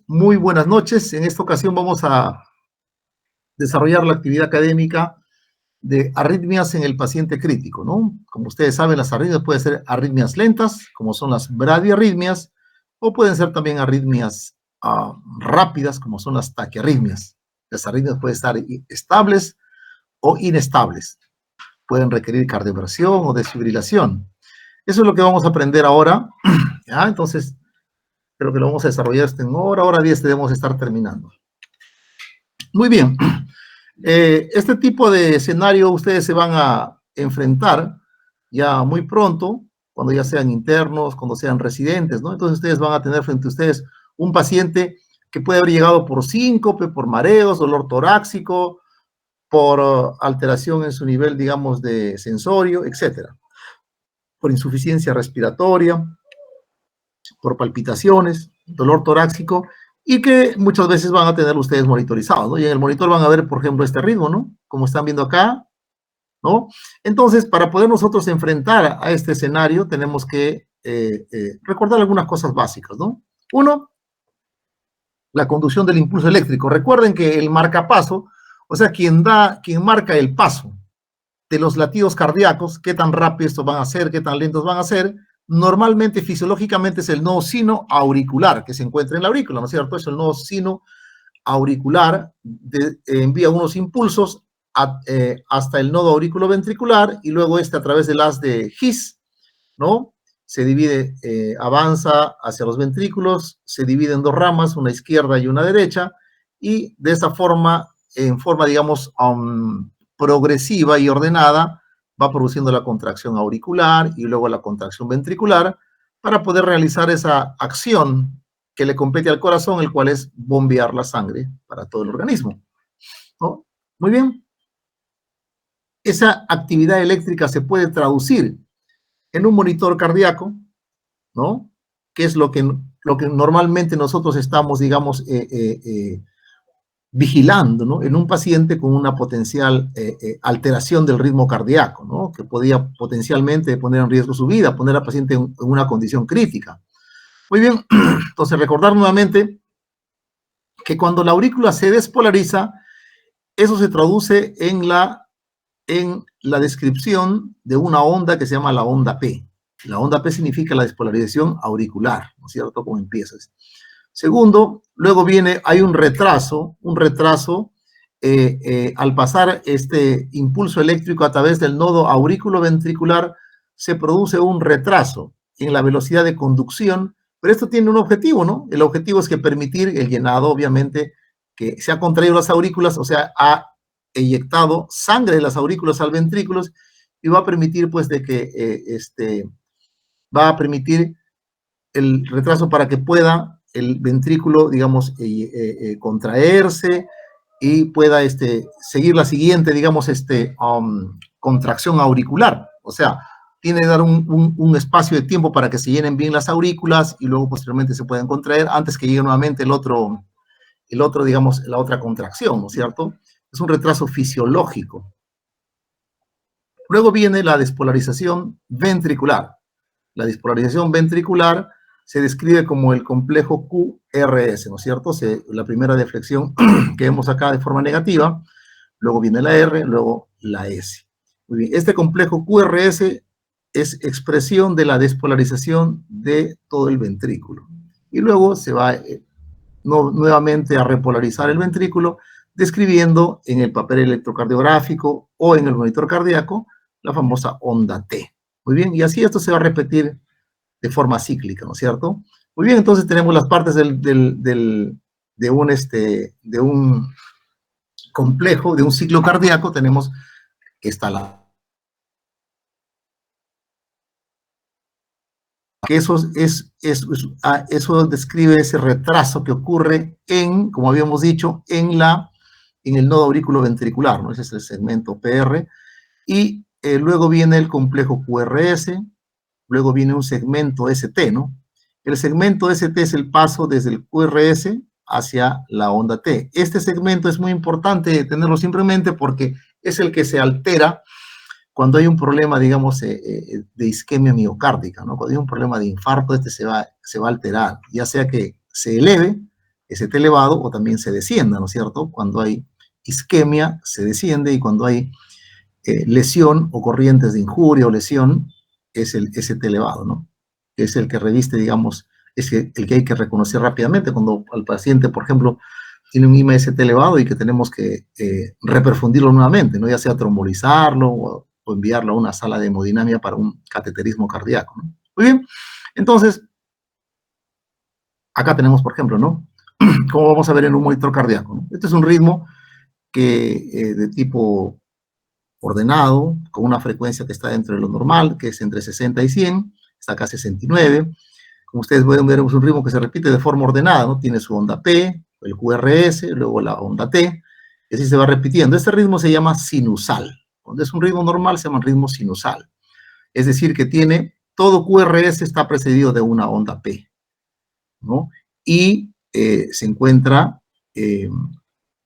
Muy buenas noches. En esta ocasión vamos a desarrollar la actividad académica de arritmias en el paciente crítico, ¿no? Como ustedes saben, las arritmias pueden ser arritmias lentas, como son las bradiarritmias, o pueden ser también arritmias rápidas, como son las taquiarritmias. Las arritmias pueden estar estables o inestables. Pueden requerir cardioversión o desfibrilación. Eso es lo que vamos a aprender ahora. ¿Ya? Entonces, creo que lo vamos a desarrollar en hora 10 debemos estar terminando. Muy bien. Este tipo de escenario ustedes se van a enfrentar ya muy pronto, cuando ya sean internos, cuando sean residentes, ¿no? Entonces ustedes van a tener frente a ustedes un paciente que puede haber llegado por síncope, por mareos, dolor torácico, por alteración en su nivel, digamos, de sensorio, etcétera, por insuficiencia respiratoria, por palpitaciones, dolor torácico, y que muchas veces van a tener ustedes monitorizados, ¿no? Y en el monitor van a ver, por ejemplo, este ritmo, ¿no? Como están viendo acá, ¿no? Entonces, para poder nosotros enfrentar a este escenario, tenemos que recordar algunas cosas básicas, ¿no? Uno, la conducción del impulso eléctrico. Recuerden que el marcapaso, o sea, quien marca el paso de los latidos cardíacos, qué tan rápido estos van a ser, qué tan lentos van a ser, normalmente, fisiológicamente, es el nodo sino auricular que se encuentra en la aurícula, ¿no es cierto? Es el nodo sino auricular, envía unos impulsos hasta el nodo auriculoventricular y luego a través del haz de His, ¿no? Se divide, avanza hacia los ventrículos, se divide en dos ramas, una izquierda y una derecha, y de esa forma, en forma, digamos, progresiva y ordenada, va produciendo la contracción auricular y luego la contracción ventricular para poder realizar esa acción que le compete al corazón, el cual es bombear la sangre para todo el organismo, ¿no? Muy bien. Esa actividad eléctrica se puede traducir en un monitor cardíaco, ¿no? Que es lo que normalmente nosotros estamos, digamos, vigilando, ¿no? En un paciente con una potencial alteración del ritmo cardíaco, ¿no? Que podía potencialmente poner en riesgo su vida, poner al paciente en una condición crítica. Muy bien, entonces recordar nuevamente que cuando la aurícula se despolariza, eso se traduce en la descripción de una onda que se llama la onda P. La onda P significa la despolarización auricular, ¿no es cierto? Como empiezas. Segundo, luego hay un retraso al pasar este impulso eléctrico a través del nodo auriculoventricular, se produce un retraso en la velocidad de conducción, pero esto tiene un objetivo, ¿no? El objetivo es que permitir el llenado, obviamente, que se ha contraído las aurículas, o sea, ha eyectado sangre de las aurículas al ventrículo y va a permitir, pues, de que va a permitir el retraso para que pueda el ventrículo, digamos, contraerse y pueda seguir la siguiente, digamos, contracción auricular. O sea, tiene que dar un espacio de tiempo para que se llenen bien las aurículas y luego posteriormente se puedan contraer antes que llegue nuevamente el otro, digamos, la otra contracción, ¿no es cierto? Es un retraso fisiológico. Luego viene la despolarización ventricular. La despolarización ventricular se describe como el complejo QRS, ¿no es cierto? La primera deflexión que vemos acá de forma negativa, luego viene la R, luego la S. Muy bien, este complejo QRS es expresión de la despolarización de todo el ventrículo. Y luego se va nuevamente a repolarizar el ventrículo, describiendo en el papel electrocardiográfico o en el monitor cardíaco la famosa onda T. Muy bien, y así esto se va a repetir de forma cíclica, ¿no es cierto? Muy bien, entonces tenemos las partes de un complejo, de un ciclo cardíaco, tenemos que está que eso describe ese retraso que ocurre como habíamos dicho, en el nodo auriculoventricular, ¿no? Ese es el segmento PR, y luego viene el complejo QRS, luego viene un segmento ST, ¿no? El segmento ST es el paso desde el QRS hacia la onda T. Este segmento es muy importante tenerlo simplemente porque es el que se altera cuando hay un problema, digamos, de isquemia miocárdica, ¿no? Cuando hay un problema de infarto, se va a alterar, ya sea que se eleve ese T elevado, o también se descienda, ¿no es cierto? Cuando hay isquemia, se desciende, y cuando hay lesión o corrientes de injuria o lesión, es el ST elevado, ¿no? Que es el que reviste, digamos, es el que hay que reconocer rápidamente cuando al paciente, por ejemplo, tiene un IMST elevado y que tenemos que reperfundirlo nuevamente, ¿no? Ya sea trombolizarlo o enviarlo a una sala de hemodinamia para un cateterismo cardíaco, ¿no? Muy bien, entonces, acá tenemos, por ejemplo, ¿no? Como vamos a ver en un monitor cardíaco, ¿no? Este es un ritmo que de tipo ordenado, con una frecuencia que está dentro de lo normal, que es entre 60 y 100, está acá 69. Como ustedes pueden ver, es un ritmo que se repite de forma ordenada, ¿no? Tiene su onda P, el QRS, luego la onda T, y así se va repitiendo. Este ritmo se llama sinusal. Cuando es un ritmo normal, se llama ritmo sinusal. Es decir, que tiene, todo QRS está precedido de una onda P, ¿no? Y se encuentra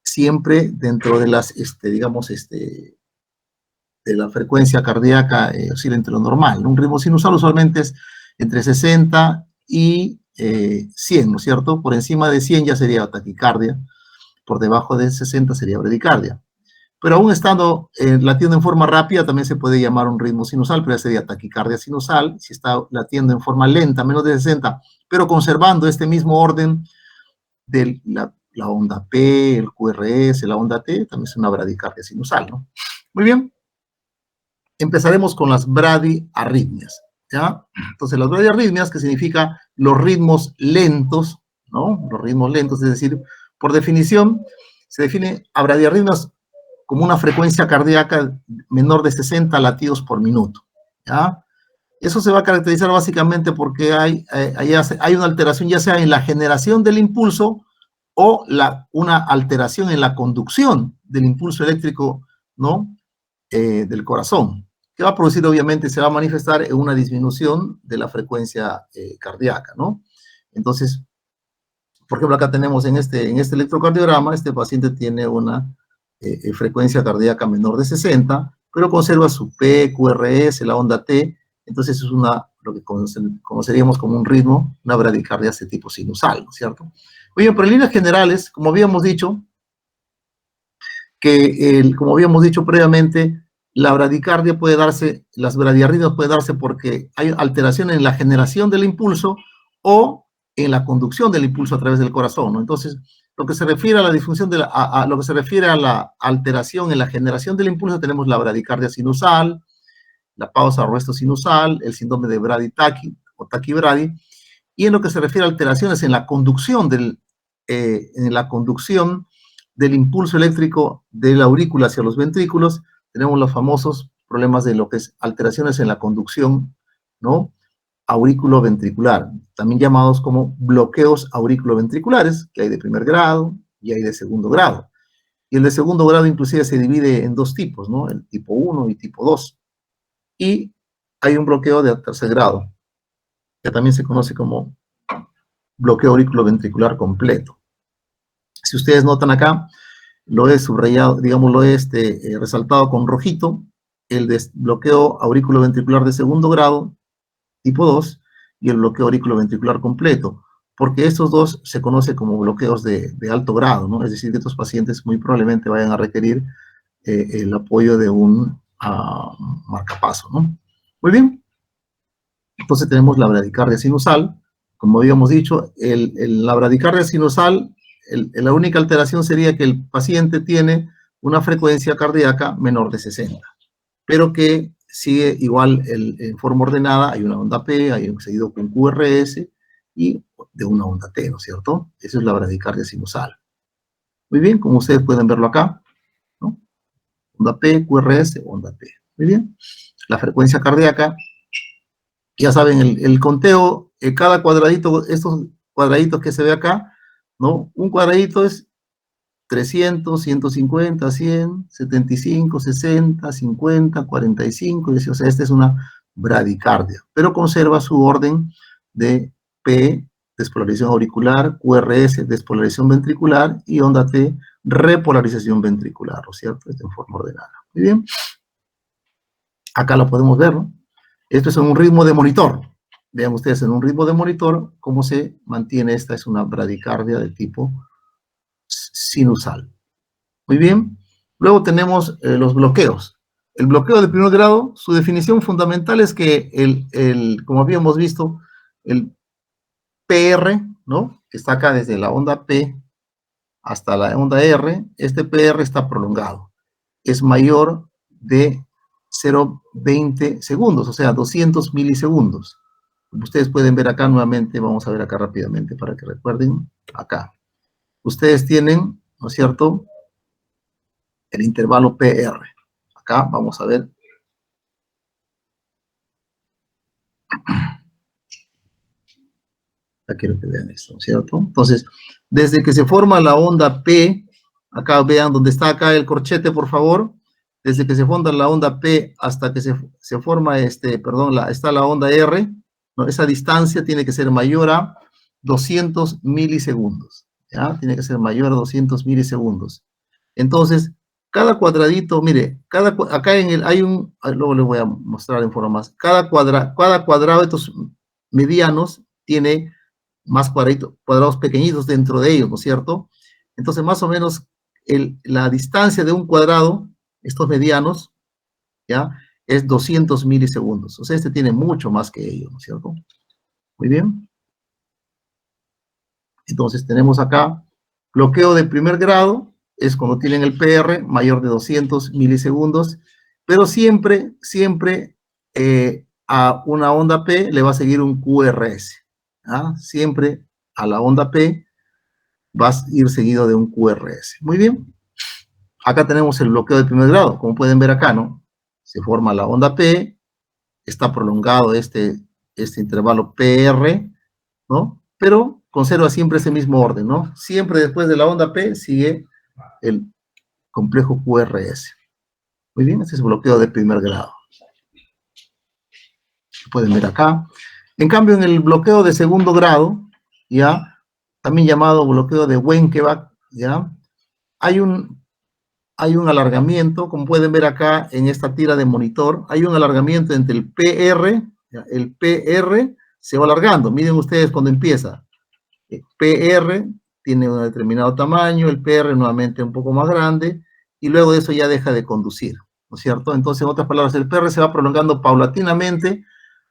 siempre dentro de las, digamos, de la frecuencia cardíaca oscila entre lo normal, ¿no? Un ritmo sinusal usualmente es entre 60 y 100, ¿no es cierto? Por encima de 100 ya sería taquicardia, por debajo de 60 sería bradicardia. Pero aún estando latiendo en forma rápida, también se puede llamar un ritmo sinusal, pero ya sería taquicardia sinusal. Si está latiendo en forma lenta, menos de 60, pero conservando este mismo orden de la onda P, el QRS, la onda T, también es una bradicardia sinusal, ¿no? Muy bien. Empezaremos con las bradiarritmias, ¿ya? Entonces, las bradiarritmias, que significa los ritmos lentos, ¿no? Los ritmos lentos, es decir, por definición, se define a bradiarritmias como una frecuencia cardíaca menor de 60 latidos por minuto, ¿ya? Eso se va a caracterizar básicamente porque hay una alteración ya sea en la generación del impulso o una alteración en la conducción del impulso eléctrico, ¿no? Del corazón, que va a producir, obviamente, se va a manifestar en una disminución de la frecuencia cardíaca, ¿no? Entonces, por ejemplo, acá tenemos en este electrocardiograma, este paciente tiene una frecuencia cardíaca menor de 60, pero conserva su P, QRS, la onda T, entonces es lo que conoceríamos como un ritmo, una bradicardia de este tipo sinusal, ¿no es cierto? Oye, pero en líneas generales, como habíamos dicho, como habíamos dicho previamente, la bradicardia puede darse, las bradiarritmias puede darse porque hay alteración en la generación del impulso o en la conducción del impulso a través del corazón, ¿no? Entonces, lo que se refiere a la disfunción lo que se refiere a la alteración en la generación del impulso, tenemos la bradicardia sinusal, la pausa arresto sinusal, el síndrome de braditaqui o taquibradi, y en lo que se refiere a alteraciones en la conducción del impulso eléctrico de la aurícula hacia los ventrículos, tenemos los famosos problemas de lo que es alteraciones en la conducción, ¿no? Aurículo-ventricular, también llamados como bloqueos auriculoventriculares, que hay de primer grado y hay de segundo grado. Y el de segundo grado inclusive se divide en dos tipos, ¿no? El tipo 1 y tipo 2. Y hay un bloqueo de tercer grado, que también se conoce como bloqueo auriculoventricular completo. Si ustedes notan acá, lo he subrayado, digamos, lo he resaltado con rojito, el desbloqueo auriculoventricular de segundo grado, tipo 2, y el bloqueo auriculoventricular completo, porque estos dos se conocen como bloqueos de alto grado, ¿no? Es decir, que estos pacientes muy probablemente vayan a requerir el apoyo de un marcapaso, ¿no? Muy bien, entonces tenemos la bradicardia sinusal, como habíamos dicho, la bradicardia sinusal, la única alteración sería que el paciente tiene una frecuencia cardíaca menor de 60, pero que sigue igual en forma ordenada, hay una onda P, hay un seguido con QRS y de una onda T, ¿no es cierto? Esa es la bradicardia sinusal. Muy bien, como ustedes pueden verlo acá, ¿no? Onda P, QRS, onda T. Muy bien. La frecuencia cardíaca, ya saben, el conteo, cada cuadradito, estos cuadraditos que se ve acá, ¿no? Un cuadradito es 300, 150, 100, 75, 60, 50, 45, o sea, esta es una bradicardia, pero conserva su orden de P, despolarización auricular, QRS, despolarización ventricular, y onda T, repolarización ventricular, ¿no es cierto? Está en forma ordenada. Muy bien. Acá lo podemos ver, ¿no? Esto es un ritmo de monitor, Vean ustedes en un ritmo de monitor cómo se mantiene. Esta es una bradicardia de tipo sinusal. Muy bien. Luego tenemos los bloqueos. El bloqueo de primer grado, su definición fundamental es que como habíamos visto, el PR, ¿no? Que está acá desde la onda P hasta la onda R, este PR está prolongado. Es mayor de 0,20 segundos, o sea, 200 milisegundos. Como ustedes pueden ver acá nuevamente, vamos a ver acá rápidamente para que recuerden, acá. Ustedes tienen, ¿no es cierto?, el intervalo PR. Acá vamos a ver. Ya quiero que vean esto, ¿no es cierto? Entonces, desde que se forma la onda P, acá vean donde está acá el corchete, por favor, desde que se forma la onda P hasta que se forma, está la onda R, ¿no? Esa distancia tiene que ser mayor a 200 milisegundos, ¿ya? Tiene que ser mayor a 200 milisegundos. Entonces, cada cuadradito, mire, acá luego les voy a mostrar en forma más, cada cuadrado de estos medianos tiene más cuadrados pequeñitos dentro de ellos, ¿no es cierto? Entonces, más o menos, la distancia de un cuadrado, estos medianos, ¿ya? Es 200 milisegundos. O sea, este tiene mucho más que ellos, ¿no es cierto? Muy bien. Entonces, tenemos acá, bloqueo de primer grado, es cuando tienen el PR mayor de 200 milisegundos, pero siempre, a una onda P le va a seguir un QRS. ¿Ah? Siempre a la onda P va a ir seguido de un QRS. Muy bien. Acá tenemos el bloqueo de primer grado, como pueden ver acá, ¿no? Se forma la onda P, está prolongado este intervalo PR, ¿no? Pero conserva siempre ese mismo orden, ¿no? Siempre después de la onda P sigue el complejo QRS. Muy bien, este es el bloqueo de primer grado. Pueden ver acá. En cambio, en el bloqueo de segundo grado, ya, también llamado bloqueo de Wenckebach, ya, hay un alargamiento, como pueden ver acá en esta tira de monitor, hay un alargamiento entre el PR, ¿ya? El PR se va alargando, miren ustedes cuando empieza, el PR tiene un determinado tamaño, el PR nuevamente un poco más grande, y luego de eso ya deja de conducir, ¿no es cierto? Entonces, en otras palabras, el PR se va prolongando paulatinamente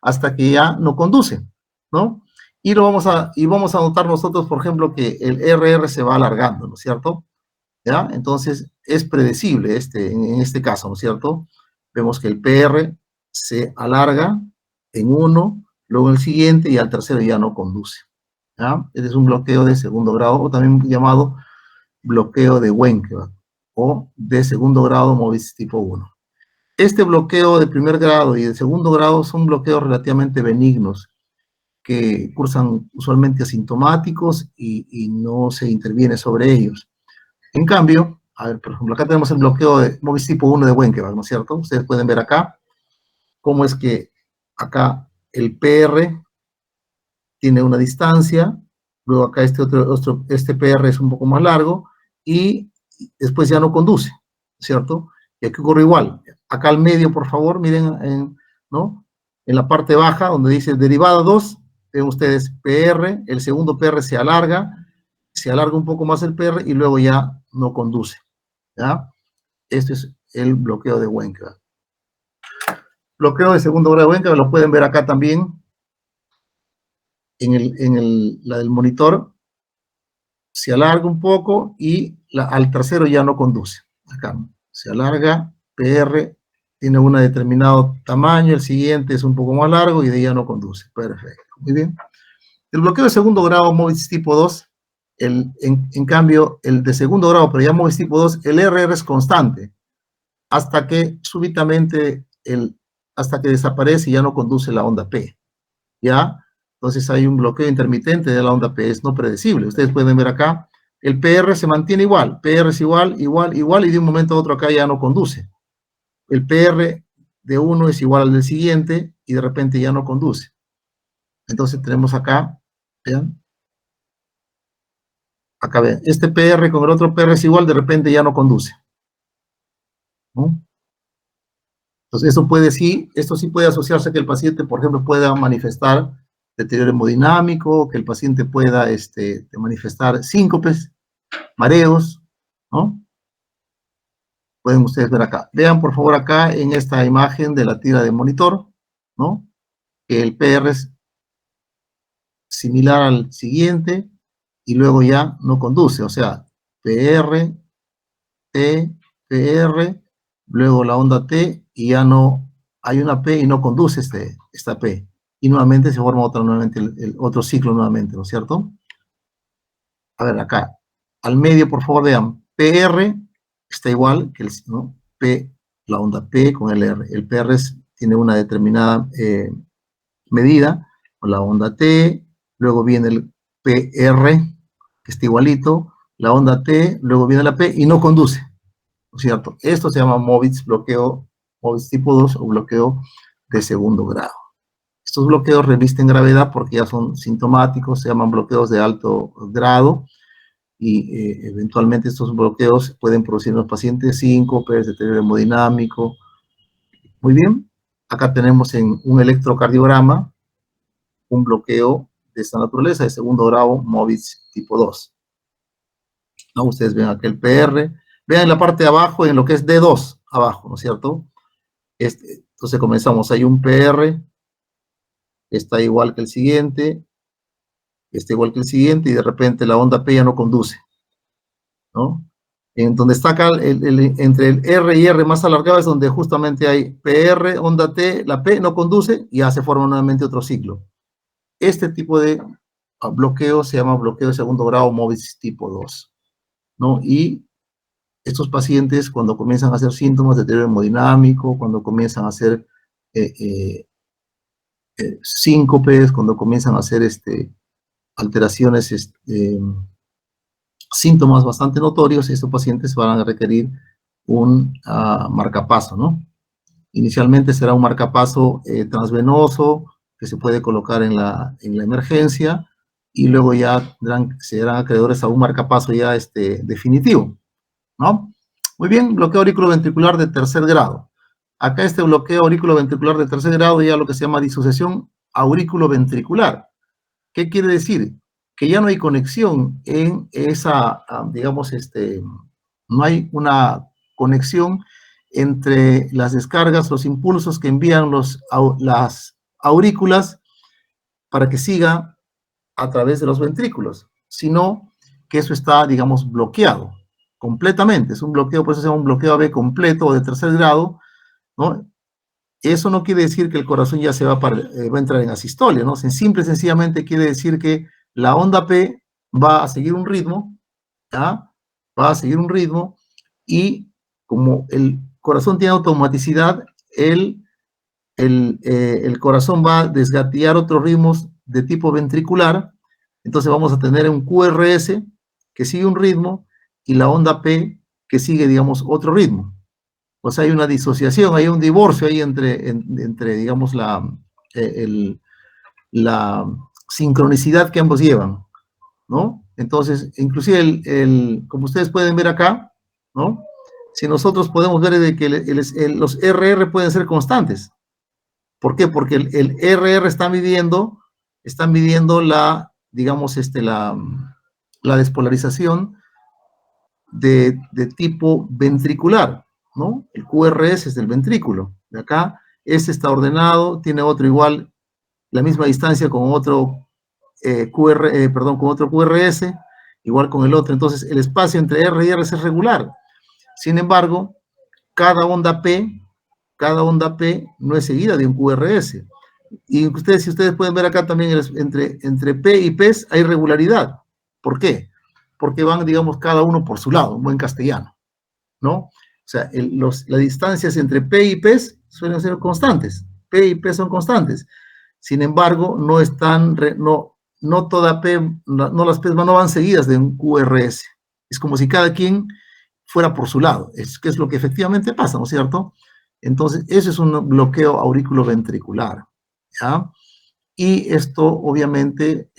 hasta que ya no conduce, ¿no? Y vamos a notar nosotros, por ejemplo, que el RR se va alargando, ¿no es cierto? ¿Ya? Entonces, es predecible en este caso, ¿no es cierto? Vemos que el PR se alarga en uno, luego en el siguiente y al tercero ya no conduce. ¿Ya? Este es un bloqueo de segundo grado, o también llamado bloqueo de Wenckebach, o de segundo grado Mobius tipo 1. Este bloqueo de primer grado y de segundo grado son bloqueos relativamente benignos, que cursan usualmente asintomáticos y no se interviene sobre ellos. En cambio, a ver, por ejemplo, acá tenemos el bloqueo de Mobius tipo 1 de Wenckebach, ¿no es cierto? Ustedes pueden ver acá cómo es que acá el PR tiene una distancia, luego acá este PR es un poco más largo, y después ya no conduce, ¿cierto? Y aquí ocurre igual. Acá al medio, por favor, miren, ¿no? En la parte baja, donde dice derivada 2, ven ustedes PR, el segundo PR se alarga un poco más el PR y luego ya no conduce, ¿ya? Este es el bloqueo de Wenckebach. Bloqueo de segundo grado de Wenckebach lo pueden ver acá también, la del monitor, se alarga un poco y al tercero ya no conduce. Acá se alarga, PR tiene un determinado tamaño, el siguiente es un poco más largo y de ahí ya no conduce. Perfecto, muy bien. El bloqueo de segundo grado Mobius tipo 2, en cambio, el de segundo grado, pero ya Mobius tipo 2, el RR es constante, hasta que súbitamente, hasta que desaparece y ya no conduce la onda P. ¿Ya? Entonces hay un bloqueo intermitente de la onda P, es no predecible. Ustedes pueden ver acá, el PR se mantiene igual, PR es igual, y de un momento a otro acá ya no conduce. El PR de uno es igual al del siguiente, y de repente ya no conduce. Entonces tenemos acá, ¿vean? Acá ven, este PR con el otro PR es igual, de repente ya no conduce, ¿no? Entonces esto sí puede asociarse a que el paciente, por ejemplo, pueda manifestar deterioro hemodinámico, que el paciente pueda manifestar síncopes, mareos, ¿no? Pueden ustedes ver acá. Vean, por favor, acá en esta imagen de la tira de monitor, ¿no? Que el PR es similar al siguiente y luego ya no conduce, o sea, PR, T, PR, luego la onda T y ya no hay una P y no conduce esta P. Y nuevamente se forma nuevamente el otro ciclo nuevamente, ¿no es cierto? A ver, acá, al medio, por favor, vean, PR está igual que ¿no? P, la onda P con el R. El PR tiene una determinada medida, con la onda T, luego viene el PR, que está igualito, la onda T, luego viene la P y no conduce, ¿no es cierto? Esto se llama MOVITS, bloqueo, MOVITS tipo 2 o bloqueo de segundo grado. Estos bloqueos revisten gravedad porque ya son sintomáticos, se llaman bloqueos de alto grado, y eventualmente estos bloqueos pueden producir en los pacientes síncopes, deterioro hemodinámico. Muy bien, acá tenemos en un electrocardiograma un bloqueo de esta naturaleza, de segundo grado, MOVITS tipo 2. ¿No? Ustedes ven aquel PR, vean en la parte de abajo, en lo que es D2, abajo, ¿no es cierto? Entonces comenzamos, hay un PR, está igual que el siguiente, está igual que el siguiente, y de repente la onda P ya no conduce, ¿no? En donde está acá, entre el R y R más alargado es donde justamente hay PR, onda T, la P no conduce, y ya se forma nuevamente otro ciclo. Este tipo de bloqueo se llama bloqueo de segundo grado MOVITS tipo 2, ¿no? Y estos pacientes, cuando comienzan a hacer síntomas de deterioro hemodinámico, cuando comienzan a hacer síncopes, cuando comienzan a hacer alteraciones, síntomas bastante notorios, estos pacientes van a requerir un marcapaso, ¿no? Inicialmente será un marcapaso transvenoso que se puede colocar en la emergencia y luego ya serán acreedores a un marcapaso ya definitivo, ¿no? Muy bien, bloqueo auriculoventricular de tercer grado. Acá este bloqueo auriculoventricular de tercer grado ya lo que se llama disociación auriculoventricular. ¿Qué quiere decir? Que ya no hay conexión en esa, digamos, no hay una conexión entre las descargas, los impulsos que envían las aurículas para que siga a través de los ventrículos, sino que eso está, digamos, bloqueado completamente. Es un bloqueo, por eso se llama un bloqueo AB completo o de tercer grado, ¿no? Eso no quiere decir que el corazón ya va a entrar en asistolia, ¿no? Simple y sencillamente quiere decir que la onda P va a seguir un ritmo, ¿ya? Va a seguir un ritmo y como el corazón tiene automaticidad, el corazón va a desgatillar otros ritmos de tipo ventricular, entonces vamos a tener un QRS que sigue un ritmo y la onda P que sigue, digamos, otro ritmo. O sea, hay una disociación, hay un divorcio ahí entre digamos, la sincronicidad que ambos llevan, ¿no? Entonces, inclusive, como ustedes pueden ver acá, ¿no? Si nosotros podemos ver de que los RR pueden ser constantes. ¿Por qué? Porque el RR están midiendo digamos, la despolarización de tipo ventricular, ¿no? El QRS es del ventrículo. De acá, este está ordenado, tiene otro igual, la misma distancia con otro con otro QRS, igual con el otro. Entonces, el espacio entre R y R es regular. Sin embargo, cada onda P no es seguida de un QRS. Y si ustedes pueden ver acá también, entre P y P hay regularidad. ¿Por qué? Porque van, digamos, cada uno por su lado, en buen castellano, ¿no? O sea, las distancias entre P y P suelen ser constantes. P y P son constantes. Sin embargo, no toda P, no las P no van seguidas de un QRS. Es como si cada quien fuera por su lado, que es lo que efectivamente pasa, ¿no es cierto? Entonces, eso es un bloqueo auriculoventricular, ¿ya? Y esto, obviamente,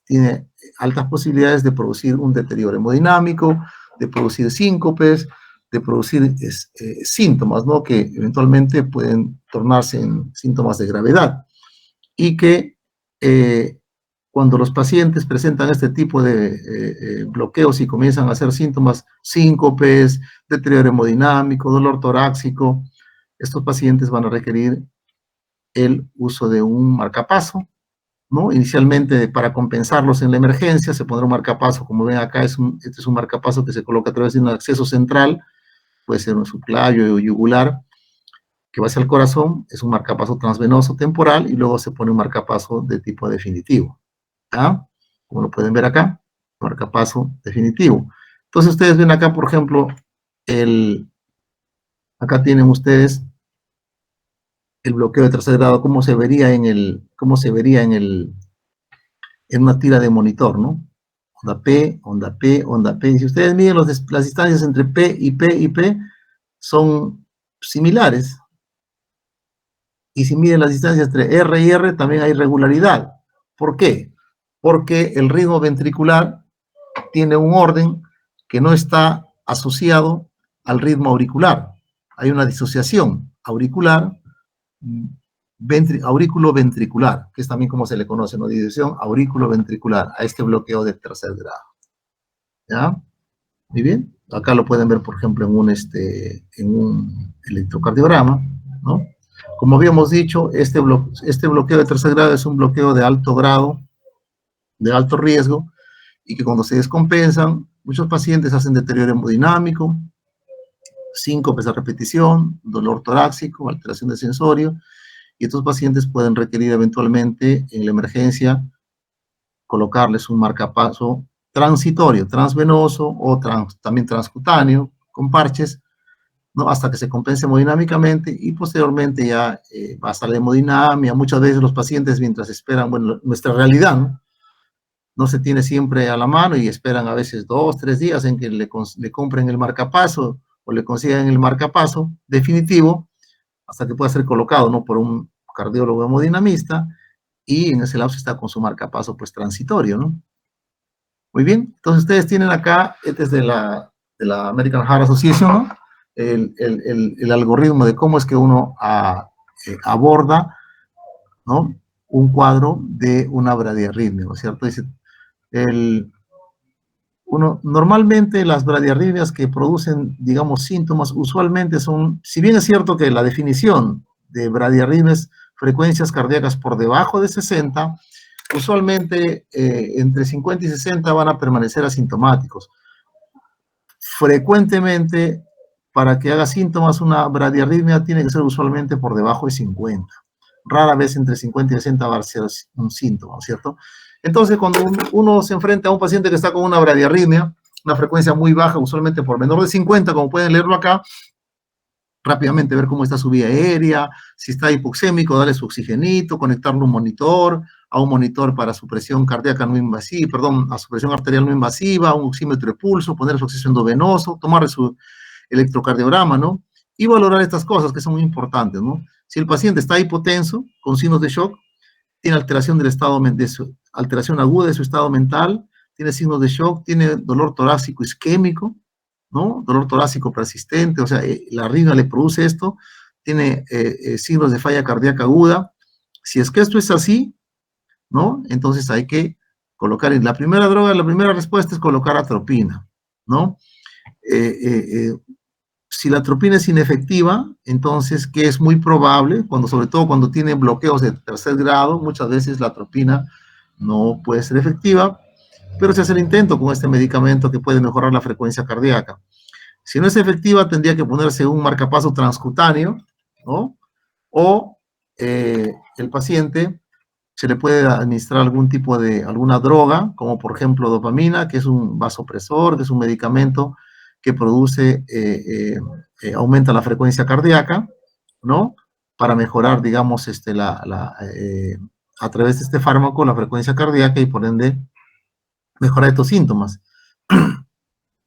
tiene altas posibilidades de producir un deterioro hemodinámico, de producir síncopes, de producir síntomas, ¿no? Que eventualmente pueden tornarse en síntomas de gravedad y que cuando los pacientes presentan este tipo de bloqueos y comienzan a hacer síntomas, síncopes, deterioro hemodinámico, dolor torácico, estos pacientes van a requerir el uso de un marcapaso, ¿no? Inicialmente, para compensarlos en la emergencia, se pondrá un marcapaso, como ven acá, este es un marcapaso que se coloca a través de un acceso central, puede ser un subclavio o yugular, que va hacia el corazón, es un marcapaso transvenoso temporal, y luego se pone un marcapaso de tipo definitivo, ¿ya? Como lo pueden ver acá, marcapaso definitivo. Entonces, ustedes ven acá, por ejemplo, acá tienen ustedes el bloqueo de tercer grado, cómo se vería en una tira de monitor, ¿no? Onda P, onda P, onda P. Y si ustedes miden las distancias entre P y P y P, son similares. Y si miden las distancias entre R y R, también hay regularidad. ¿Por qué? Porque el ritmo ventricular tiene un orden que no está asociado al ritmo auricular. Hay una disociación auricular, aurículo ventricular, que es también como se le conoce, ¿no? Disociación aurículo ventricular, a este bloqueo de tercer grado. ¿Ya? Muy bien. Acá lo pueden ver, por ejemplo, en un electrocardiograma, ¿no? Como habíamos dicho, este bloqueo de tercer grado es un bloqueo de alto grado, de alto riesgo, y que cuando se descompensan, muchos pacientes hacen deterioro hemodinámico, síncopes a repetición, dolor torácico, alteración de sensorio, y estos pacientes pueden requerir eventualmente en la emergencia colocarles un marcapaso transitorio, transvenoso o también transcutáneo, con parches, ¿no? Hasta que se compense hemodinámicamente, y posteriormente ya va a estar la hemodinamia. Muchas veces los pacientes, mientras esperan, bueno, nuestra realidad, ¿no? No se tiene siempre a la mano y esperan a veces 2, 3 días en que le compren el marcapaso o le consigan el marcapaso definitivo hasta que pueda ser colocado, ¿no? Por un cardiólogo hemodinamista, y en ese lapso está con su marcapaso pues transitorio, ¿no? Muy bien, entonces ustedes tienen acá, este es de la American Heart Association, ¿no? El algoritmo de cómo es que uno aborda, ¿no? Un cuadro de una bradiarritmia, ¿no es cierto? Dice, normalmente las bradiarritmias que producen, digamos, síntomas, usualmente son, si bien es cierto que la definición de bradiarritmia es frecuencias cardíacas por debajo de 60, usualmente entre 50 y 60 van a permanecer asintomáticos. Frecuentemente, para que haga síntomas, una bradiarritmia tiene que ser usualmente por debajo de 50. Rara vez entre 50 y 60 va a ser un síntoma, ¿cierto? Entonces, cuando uno se enfrenta a un paciente que está con una bradiarritmia, una frecuencia muy baja, usualmente por menor de 50, como pueden leerlo acá, rápidamente ver cómo está su vía aérea, si está hipoxémico, darle su oxigenito, conectarlo a un monitor para su presión cardíaca no invasiva, perdón, a su presión arterial no invasiva, un oxímetro de pulso, poner su oxígeno endovenoso, tomar su electrocardiograma, ¿no? Y valorar estas cosas que son muy importantes, ¿no? Si el paciente está hipotenso, con signos de shock, tiene alteración alteración aguda de su estado mental, tiene signos de shock, tiene dolor torácico isquémico, ¿no? Dolor torácico persistente, o sea, la arritmia le produce esto, tiene signos de falla cardíaca aguda. Si es que esto es así, ¿no? Entonces hay que colocar, la primera respuesta es colocar atropina, ¿no? Si la atropina es inefectiva, entonces, que es muy probable, sobre todo cuando tiene bloqueos de tercer grado, muchas veces la atropina no puede ser efectiva, pero se hace el intento con este medicamento que puede mejorar la frecuencia cardíaca. Si no es efectiva, tendría que ponerse un marcapaso transcutáneo, ¿no? O el paciente se le puede administrar alguna droga, como por ejemplo dopamina, que es un vasopresor, que es un medicamento que produce, aumenta la frecuencia cardíaca, ¿no? Para mejorar, digamos, a través de este fármaco, la frecuencia cardíaca, y por ende mejorar estos síntomas.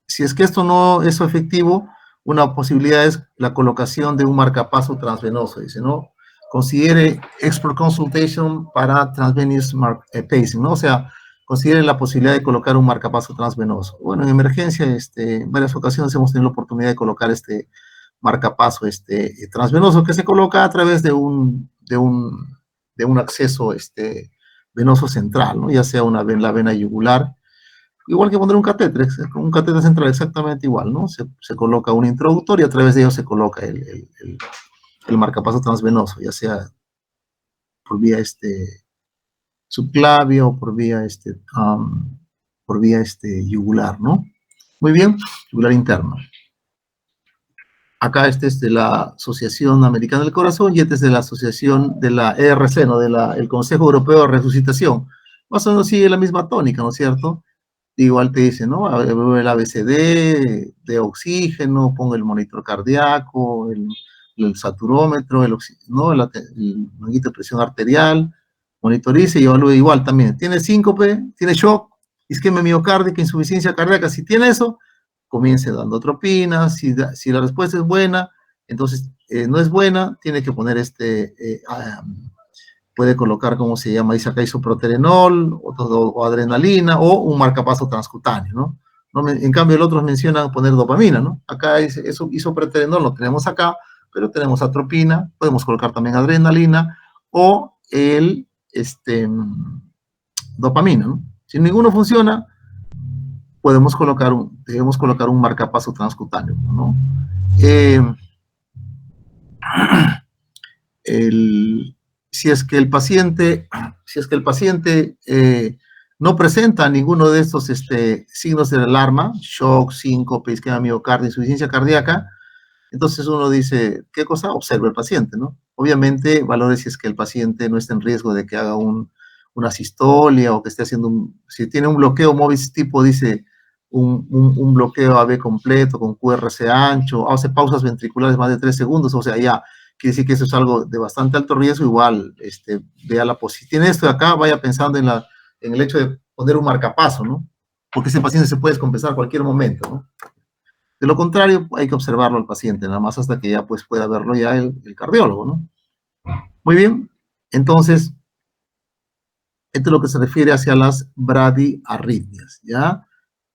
Si es que esto no es efectivo, una posibilidad es la colocación de un marcapaso transvenoso, dice, ¿no? Considere expert consultation para transvenous pacing, ¿no? O sea, considere la posibilidad de colocar un marcapaso transvenoso. Bueno, en emergencia, en varias ocasiones hemos tenido la oportunidad de colocar este marcapaso transvenoso, que se coloca a través de un acceso venoso central, ¿no? Ya sea la vena yugular, igual que poner un catéter central exactamente igual, ¿no? Se coloca un introductor y a través de ello se coloca el marcapaso transvenoso, ya sea por vía subclavia o por vía yugular, ¿no? Muy bien, yugular interno. Acá este es de la Asociación Americana del Corazón y este es de la Asociación de la ERC, ¿no? El Consejo Europeo de Resucitación. Más o menos sigue la misma tónica, ¿no es cierto? Igual te dice, ¿no? El ABCD, de oxígeno, ponga el monitor cardíaco, el saturómetro, ¿no? el manguito de presión arterial, monitorice y evalúe igual también. ¿Tiene síncope? ¿Tiene shock? ¿Isquemia miocárdica? ¿Insuficiencia cardíaca? Si tiene eso, comience dando atropina. Si la respuesta es buena, entonces no es buena, tiene que poner puede colocar, ¿cómo se llama? Dice acá isoproterenol o adrenalina o un marcapaso transcutáneo, ¿no? En cambio, el otro menciona poner dopamina, ¿no? Acá eso isopreterenol lo tenemos acá, pero tenemos atropina, podemos colocar también adrenalina o dopamina, ¿no? Si ninguno funciona, debemos colocar un marcapaso transcutáneo, ¿no? Si es que el paciente no presenta ninguno de estos signos de alarma, shock, síncope, isquemia miocardio, insuficiencia cardíaca, entonces uno dice, ¿qué cosa? Observa el paciente, ¿no? Obviamente valore si es que el paciente no está en riesgo de que haga una sistolia o que esté haciendo si tiene un bloqueo MOBIS tipo, dice, un bloqueo AB completo con QRS ancho, hace pausas ventriculares más de 3 segundos, o sea, ya quiere decir que eso es algo de bastante alto riesgo, igual, vea la posición. Si tiene esto de acá, vaya pensando en el hecho de poner un marcapaso, ¿no? Porque ese paciente se puede descompensar en cualquier momento, ¿no? De lo contrario, hay que observarlo al paciente, nada más hasta que ya pues pueda verlo ya el cardiólogo, ¿no? Muy bien, entonces, esto es lo que se refiere hacia las bradiarritmias, ¿ya?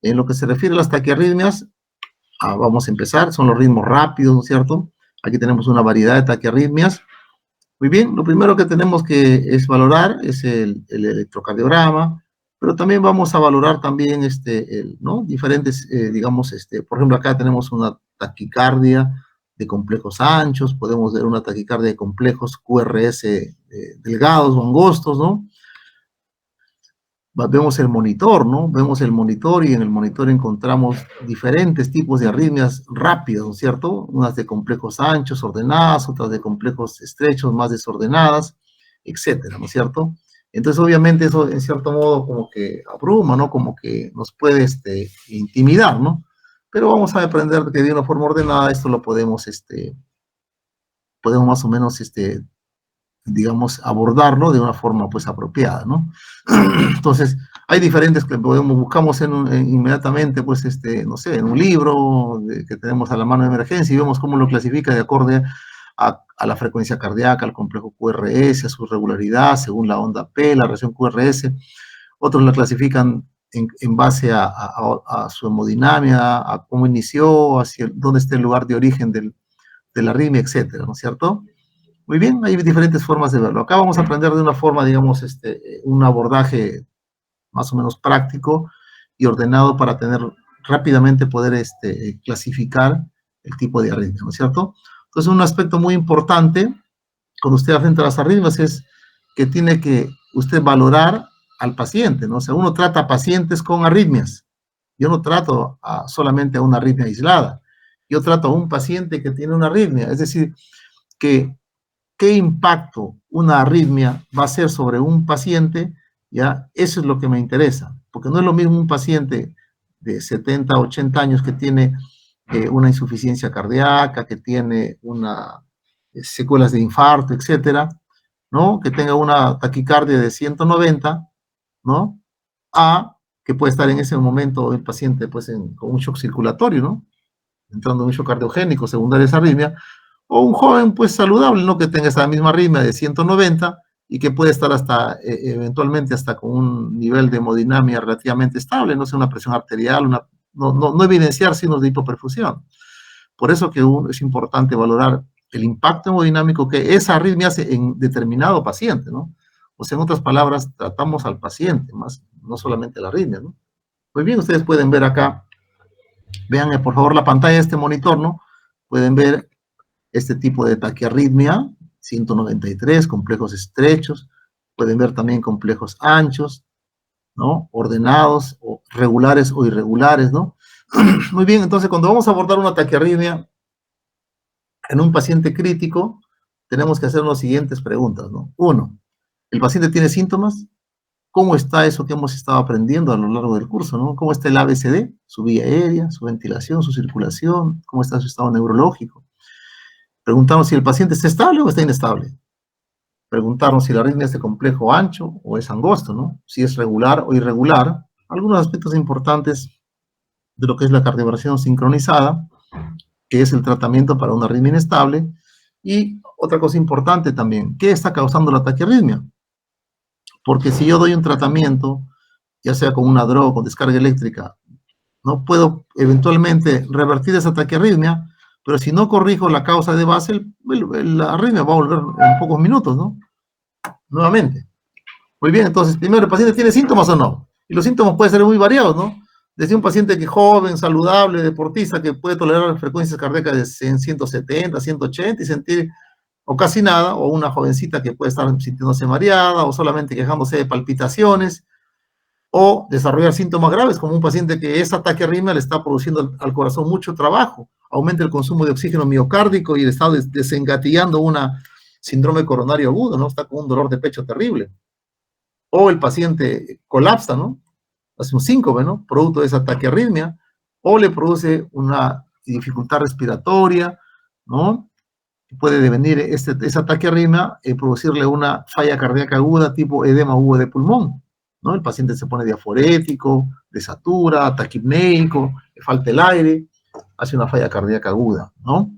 En lo que se refiere a las taquiarritmias, vamos a empezar, son los ritmos rápidos, ¿no es cierto? Aquí tenemos una variedad de taquiarritmias. Muy bien, lo primero que tenemos que es valorar es el electrocardiograma, pero también vamos a valorar también ¿no? Diferentes, digamos, por ejemplo, acá tenemos una taquicardia de complejos anchos, podemos ver una taquicardia de complejos QRS delgados o angostos, ¿no? Vemos el monitor, ¿no? Vemos el monitor y en el monitor encontramos diferentes tipos de arritmias rápidas, ¿no es cierto? Unas de complejos anchos, ordenadas, otras de complejos estrechos, más desordenadas, etcétera, ¿no es cierto? Entonces, obviamente, eso en cierto modo como que abruma, ¿no? Como que nos puede intimidar, ¿no? Pero vamos a aprender que de una forma ordenada esto lo podemos más o menos, digamos, abordarlo de una forma, pues, apropiada, ¿no? Entonces, hay diferentes que buscamos inmediatamente, pues, no sé, en un libro que tenemos a la mano de emergencia y vemos cómo lo clasifica de acorde a la frecuencia cardíaca, al complejo QRS, a su regularidad, según la onda P, la reacción QRS. Otros la clasifican en base a su hemodinamia, a cómo inició, hacia dónde está el lugar de origen de la arritmia, etcétera, ¿no es cierto? Muy bien, hay diferentes formas de verlo. Acá vamos a aprender de una forma, digamos, un abordaje más o menos práctico y ordenado para rápidamente poder clasificar el tipo de arritmia, ¿no es cierto? Entonces, un aspecto muy importante cuando usted afronta las arritmias es que tiene que usted valorar al paciente, ¿no? O sea, uno trata a pacientes con arritmias. Yo no trato solamente a una arritmia aislada. Yo trato a un paciente que tiene una arritmia. Es decir, que qué impacto una arritmia va a hacer sobre un paciente, ¿ya? Eso es lo que me interesa, porque no es lo mismo un paciente de 70, 80 años que tiene una insuficiencia cardíaca, que tiene secuelas de infarto, etcétera, ¿no? Que tenga una taquicardia de 190, ¿no? A que puede estar en ese momento el paciente pues con un shock circulatorio, ¿no? Entrando en un shock cardiogénico secundario a esa arritmia, o un joven pues saludable, ¿no? Que tenga esa misma arritmia de 190 y que puede estar eventualmente hasta con un nivel de hemodinamia relativamente estable, no sé, una presión arterial, no evidenciar signos de hipoperfusión. Por eso que es importante valorar el impacto hemodinámico que esa arritmia hace en determinado paciente, ¿no? O sea, en otras palabras, tratamos al paciente, más, no solamente la arritmia, ¿no? Muy bien, ustedes pueden ver acá, vean por favor la pantalla de este monitor, ¿no? Pueden ver este tipo de taquiarritmia, 193, complejos estrechos, pueden ver también complejos anchos, ¿no? Ordenados, o regulares o irregulares, ¿no? Muy bien, entonces cuando vamos a abordar una taquiarritmia en un paciente crítico, tenemos que hacer las siguientes preguntas, ¿no? Uno, ¿el paciente tiene síntomas? ¿Cómo está eso que hemos estado aprendiendo a lo largo del curso, ¿no? ¿Cómo está el ABCD? Su vía aérea, su ventilación, su circulación, cómo está su estado neurológico. Preguntarnos si el paciente está estable o está inestable. Preguntarnos si la arritmia es de complejo ancho o es angosto, ¿no? Si es regular o irregular. Algunos aspectos importantes de lo que es la cardioversión sincronizada, que es el tratamiento para una arritmia inestable. Y otra cosa importante también, ¿qué está causando la taquiarritmia? Porque si yo doy un tratamiento, ya sea con una droga o con descarga eléctrica, no puedo eventualmente revertir esa taquiarritmia, pero si no corrijo la causa de base, la arritmia va a volver en pocos minutos, ¿no? Nuevamente. Muy bien, entonces, primero, ¿el paciente tiene síntomas o no? Y los síntomas pueden ser muy variados, ¿no? Desde un paciente que joven, saludable, deportista, que puede tolerar frecuencias cardíacas de 170, 180 y sentir o casi nada, o una jovencita que puede estar sintiéndose mareada o solamente quejándose de palpitaciones, o desarrollar síntomas graves, como un paciente que esa taquiarritmia le está produciendo al corazón mucho trabajo, aumenta el consumo de oxígeno miocárdico y le está desengatillando una síndrome coronario agudo, ¿no? Está con un dolor de pecho terrible. O el paciente colapsa, ¿no? Hace un síncope, ¿no? Producto de esa taquiarritmia, o le produce una dificultad respiratoria, ¿no? Puede devenir esa taquiarritmia y producirle una falla cardíaca aguda tipo edema agudo de pulmón, ¿no? El paciente se pone diaforético, desatura, taquipneico, le falta el aire, hace una falla cardíaca aguda, ¿no?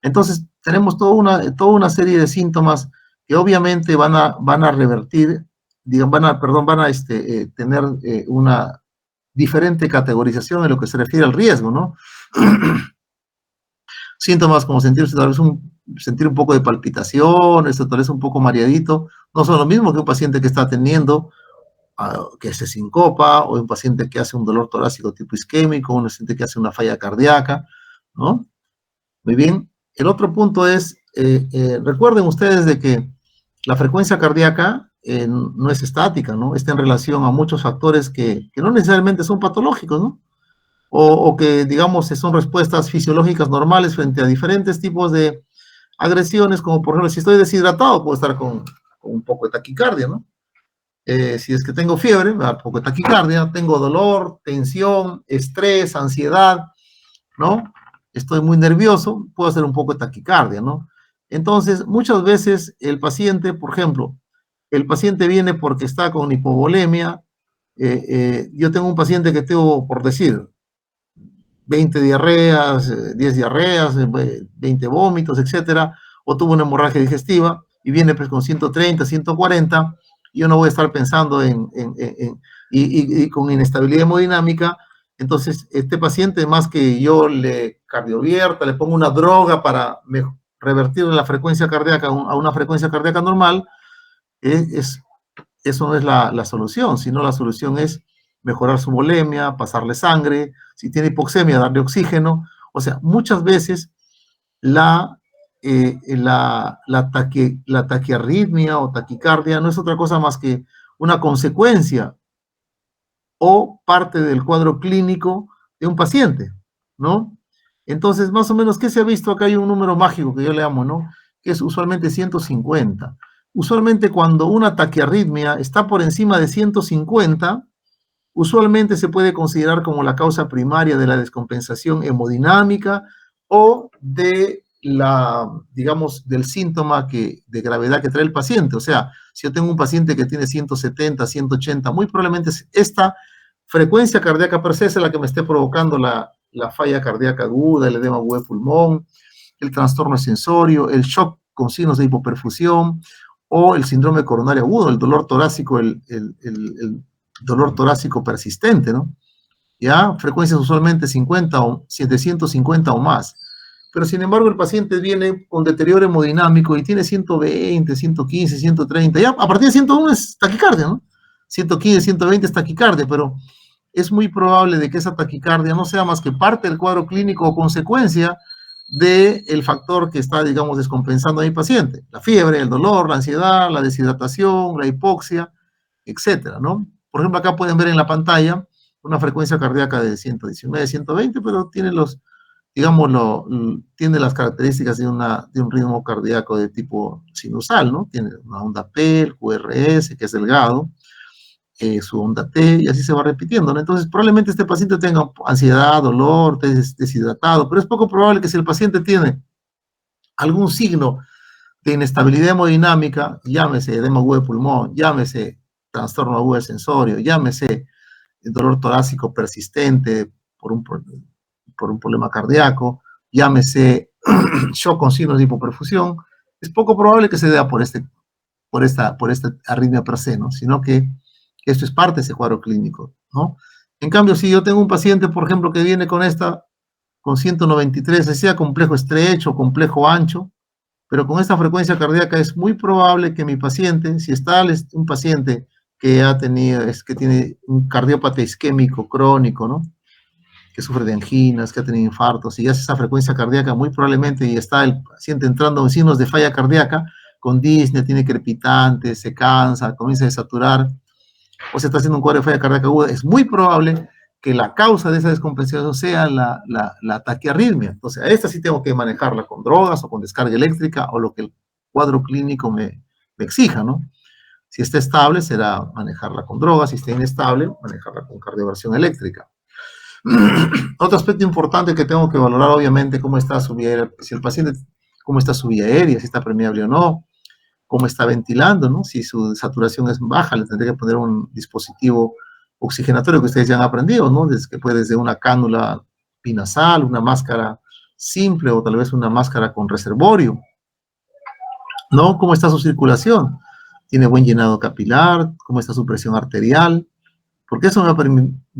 Entonces, tenemos toda una serie de síntomas que obviamente van a revertir, digan, van a tener una diferente categorización en lo que se refiere al riesgo, ¿no? Síntomas como sentirse tal vez sentir un poco de palpitación, tal vez un poco mareadito, no son lo mismo que un paciente que está teniendo, que se sincopa, o un paciente que hace un dolor torácico tipo isquémico, un paciente que hace una falla cardíaca, ¿no? Muy bien. El otro punto es, recuerden ustedes de que la frecuencia cardíaca no es estática, ¿no? Está en relación a muchos factores que no necesariamente son patológicos, ¿no? O que, digamos, son respuestas fisiológicas normales frente a diferentes tipos de agresiones, como por ejemplo, si estoy deshidratado, puedo estar con un poco de taquicardia, ¿no? Si es que tengo fiebre, me da un poco de taquicardia, tengo dolor, tensión, estrés, ansiedad, ¿no? Estoy muy nervioso, puedo hacer un poco de taquicardia, ¿no? Entonces, muchas veces el paciente, por ejemplo, el paciente viene porque está con hipovolemia. Yo tengo un paciente que tengo, por decir, 20 diarreas, 10 diarreas, 20 vómitos, etcétera, o tuvo una hemorragia digestiva y viene pues con 130, 140, y yo no voy a estar pensando y con inestabilidad hemodinámica. Entonces, este paciente, más que yo le cardiovierta, le pongo una droga para revertir la frecuencia cardíaca a una frecuencia cardíaca normal, eso no es la solución, sino la solución es mejorar su volemia, pasarle sangre, si tiene hipoxemia, darle oxígeno. O sea, muchas veces la, la taquiarritmia o taquicardia no es otra cosa más que una consecuencia o parte del cuadro clínico de un paciente, ¿no? Entonces, más o menos, ¿qué se ha visto? Acá hay un número mágico que yo le amo, ¿no? Que es usualmente 150. Usualmente cuando una taquiarritmia está por encima de 150, usualmente se puede considerar como la causa primaria de la descompensación hemodinámica o de digamos, del síntoma de gravedad que trae el paciente. O sea, si yo tengo un paciente que tiene 170, 180, muy probablemente esta frecuencia cardíaca per se es la que me esté provocando la falla cardíaca aguda, el edema agudo de pulmón, el trastorno sensorio, el shock con signos de hipoperfusión o el síndrome coronario agudo, el dolor torácico, el dolor torácico persistente, ¿no? Ya, frecuencias usualmente 50 o 750 o más. pero sin embargo el paciente viene con deterioro hemodinámico y tiene 120, 115, 130, ya a partir de 101 es taquicardia, ¿no? 115, 120 es taquicardia, pero es muy probable de que esa taquicardia no sea más que parte del cuadro clínico o consecuencia del factor que está, digamos, descompensando a mi paciente. La fiebre, el dolor, la ansiedad, la deshidratación, la hipoxia, etcétera, ¿no? Por ejemplo, acá pueden ver en la pantalla una frecuencia cardíaca de 119, 120, pero tiene los, digámoslo, tiene las características de un ritmo cardíaco de tipo sinusal, ¿no? Tiene una onda P, el QRS, que es delgado, su onda T, y así se va repitiendo, ¿no? Entonces, probablemente este paciente tenga ansiedad, dolor, deshidratado, pero es poco probable que si el paciente tiene algún signo de inestabilidad hemodinámica, llámese edema agudo de pulmón, llámese trastorno agudo de sensorio, llámese dolor torácico persistente por un problema cardíaco, llámese shock con signos de hipoperfusión, es poco probable que se dé por esta arritmia per se, ¿no? Sino que esto es parte de ese cuadro clínico, ¿no? En cambio, si yo tengo un paciente, por ejemplo, que viene con 193, sea complejo estrecho, complejo ancho, pero con esta frecuencia cardíaca es muy probable que mi paciente, si está un paciente que ha tenido, que tiene un cardiópata isquémico crónico, ¿no? Que sufre de anginas, que ha tenido infartos, y hace esa frecuencia cardíaca, muy probablemente, y está el paciente entrando en signos de falla cardíaca, con disnea, tiene crepitante, se cansa, comienza a desaturar, o se está haciendo un cuadro de falla cardíaca aguda, es muy probable que la causa de esa descompensación sea la taquiarritmia. Entonces, a esta sí tengo que manejarla con drogas o con descarga eléctrica o lo que el cuadro clínico me exija, ¿no? Si está estable, será manejarla con drogas. Si está inestable, manejarla con cardioversión eléctrica. Otro aspecto importante que tengo que valorar, obviamente, cómo está su vía aérea, si el paciente, cómo está su vía aérea, si está permeable o no, cómo está ventilando, ¿no? Si su saturación es baja, le tendría que poner un dispositivo oxigenatorio que ustedes ya han aprendido, ¿no? Desde una cánula binasal, una máscara simple o tal vez una máscara con reservorio, ¿no? ¿Cómo está su circulación? ¿Tiene buen llenado capilar? ¿Cómo está su presión arterial? Porque eso me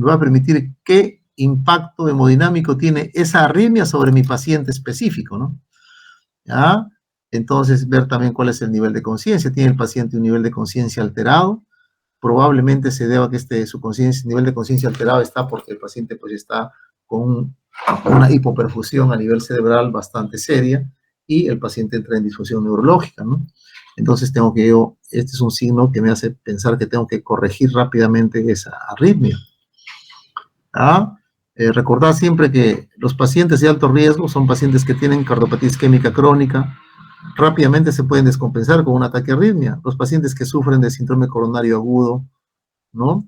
va a permitir qué impacto hemodinámico tiene esa arritmia sobre mi paciente específico, ¿no? ¿Ya? Entonces, ver también cuál es el nivel de conciencia. ¿Tiene el paciente un nivel de conciencia alterado? Probablemente se deba a que su nivel de conciencia alterado está porque el paciente pues está con una hipoperfusión a nivel cerebral bastante seria y el paciente entra en disfunción neurológica, ¿no? Entonces este es un signo que me hace pensar que tengo que corregir rápidamente esa arritmia. ¿Ah? Recordar siempre que los pacientes de alto riesgo son pacientes que tienen cardiopatía isquémica crónica, rápidamente se pueden descompensar con un ataque de arritmia. Los pacientes que sufren de síndrome coronario agudo, ¿no?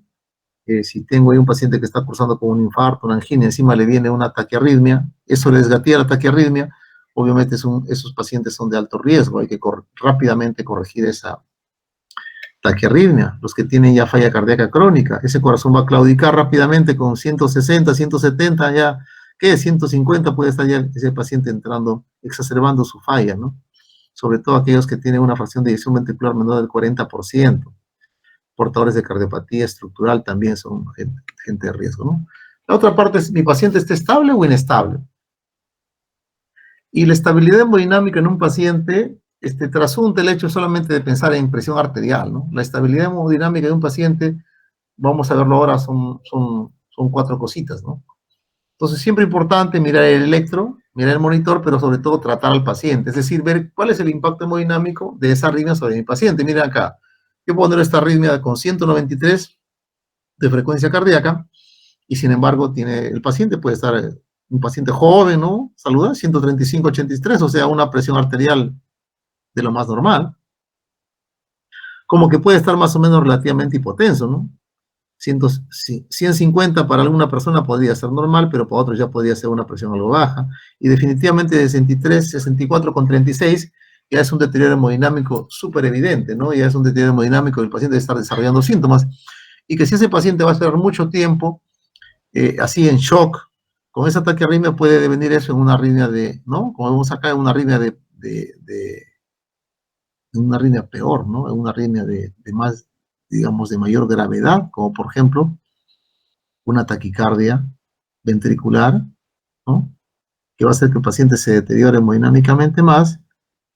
Si tengo ahí un paciente que está cursando con un infarto, una angina, encima le viene un ataque de arritmia, eso le desgatilla el ataque de arritmia, obviamente esos pacientes son de alto riesgo, hay que rápidamente corregir esa taquiarritmia. Los que tienen ya falla cardíaca crónica, ese corazón va a claudicar rápidamente con 160, 170, ya, ¿qué? 150 puede estar ya ese paciente entrando, exacerbando su falla, ¿no? Sobre todo aquellos que tienen una fracción de eyección ventricular menor del 40%. Portadores de cardiopatía estructural también son gente de riesgo, ¿no? La otra parte es, ¿mi paciente está estable o inestable? Y la estabilidad hemodinámica en un paciente trasunta el hecho solamente de pensar en presión arterial, ¿no? La estabilidad hemodinámica de un paciente, vamos a verlo ahora, son cuatro cositas, ¿no? Entonces, siempre importante mirar el electro, mirar el monitor, pero sobre todo tratar al paciente, es decir, ver cuál es el impacto hemodinámico de esa arritmia sobre mi paciente. Miren acá, yo puedo poner esta arritmia con 193 de frecuencia cardíaca, y sin embargo, el paciente puede estar, un paciente joven, ¿no? Saludable, 135, 83, o sea, una presión arterial de lo más normal, como que puede estar más o menos relativamente hipotenso, ¿no? 150 para alguna persona podría ser normal, pero para otros ya podría ser una presión algo baja. Y definitivamente de 63, 64 con 36 ya es un deterioro hemodinámico súper evidente, ¿no? Ya es un deterioro hemodinámico, el paciente está desarrollando síntomas. Y que si ese paciente va a estar mucho tiempo así en shock, con ese ataque arritmia puede devenir eso en una arritmia ¿no? Como vemos acá, en una arritmia una arritmia peor, ¿no? En una arritmia de más, digamos, de mayor gravedad, como por ejemplo una taquicardia ventricular, ¿no? que va a hacer que el paciente se deteriore hemodinámicamente más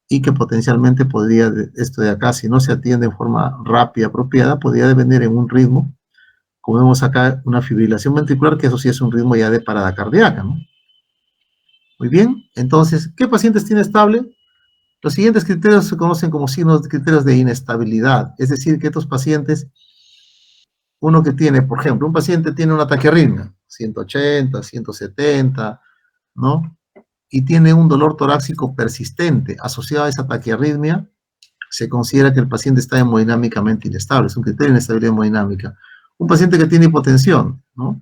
y que potencialmente podría, esto de acá, si no se atiende en forma rápida, apropiada, podría devenir en un ritmo, como vemos acá, una fibrilación ventricular, que eso sí es un ritmo ya de parada cardíaca, ¿no? Muy bien, entonces, ¿qué pacientes tiene estable? Los siguientes criterios se conocen como criterios de inestabilidad, es decir, que estos pacientes, uno que tiene, por ejemplo, un paciente tiene una taquiarritmia, 180, 170, ¿no? Y tiene un dolor torácico persistente asociado a esa taquiarritmia, se considera que el paciente está hemodinámicamente inestable, es un criterio de inestabilidad hemodinámica. Un paciente que tiene hipotensión, ¿no?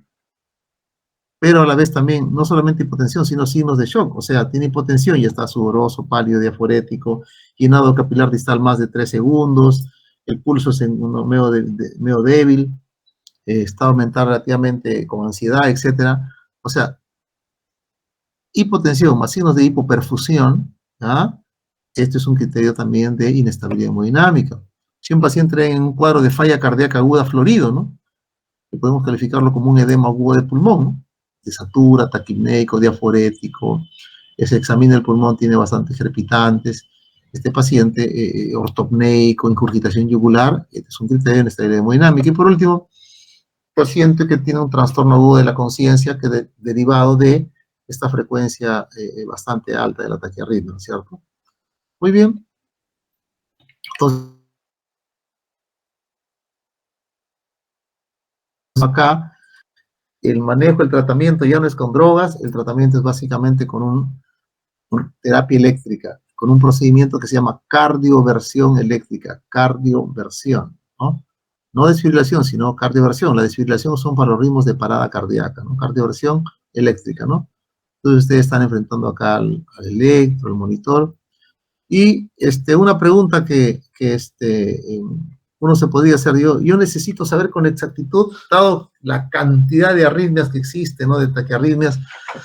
Pero a la vez también, no solamente hipotensión, sino signos de shock, o sea, tiene hipotensión y está sudoroso, pálido, diaforético, llenado capilar distal más de 3 segundos, el pulso es en uno medio débil, estado mental relativamente con ansiedad, etcétera. O sea, hipotensión más signos de hipoperfusión, ¿ah? Este es un criterio también de inestabilidad hemodinámica. Si un paciente entra en un cuadro de falla cardíaca aguda florido, ¿no? Que podemos calificarlo como un edema agudo de pulmón, ¿no? Desatura, taquipneico, diaforético, se examina el pulmón, tiene bastantes crepitantes. Este paciente, ortopneico, incurgitación yugular, este es un criterio de inestabilidad hemodinámica. Y por último, paciente que tiene un trastorno agudo de la conciencia que derivado de esta frecuencia bastante alta de la taquiarritmia, ¿no es cierto? Muy bien. Entonces, acá el manejo, el tratamiento ya no es con drogas, el tratamiento es básicamente con una terapia eléctrica, con un procedimiento que se llama cardioversión eléctrica, cardioversión, ¿no? No desfibrilación, sino cardioversión. La desfibrilación son para los ritmos de parada cardíaca, ¿no? Cardioversión eléctrica, ¿no? Entonces ustedes están enfrentando acá al electro, al monitor. Y una pregunta que uno se podría hacer, yo necesito saber con exactitud, dado la cantidad de arritmias que existen, ¿no? De taquiarritmias,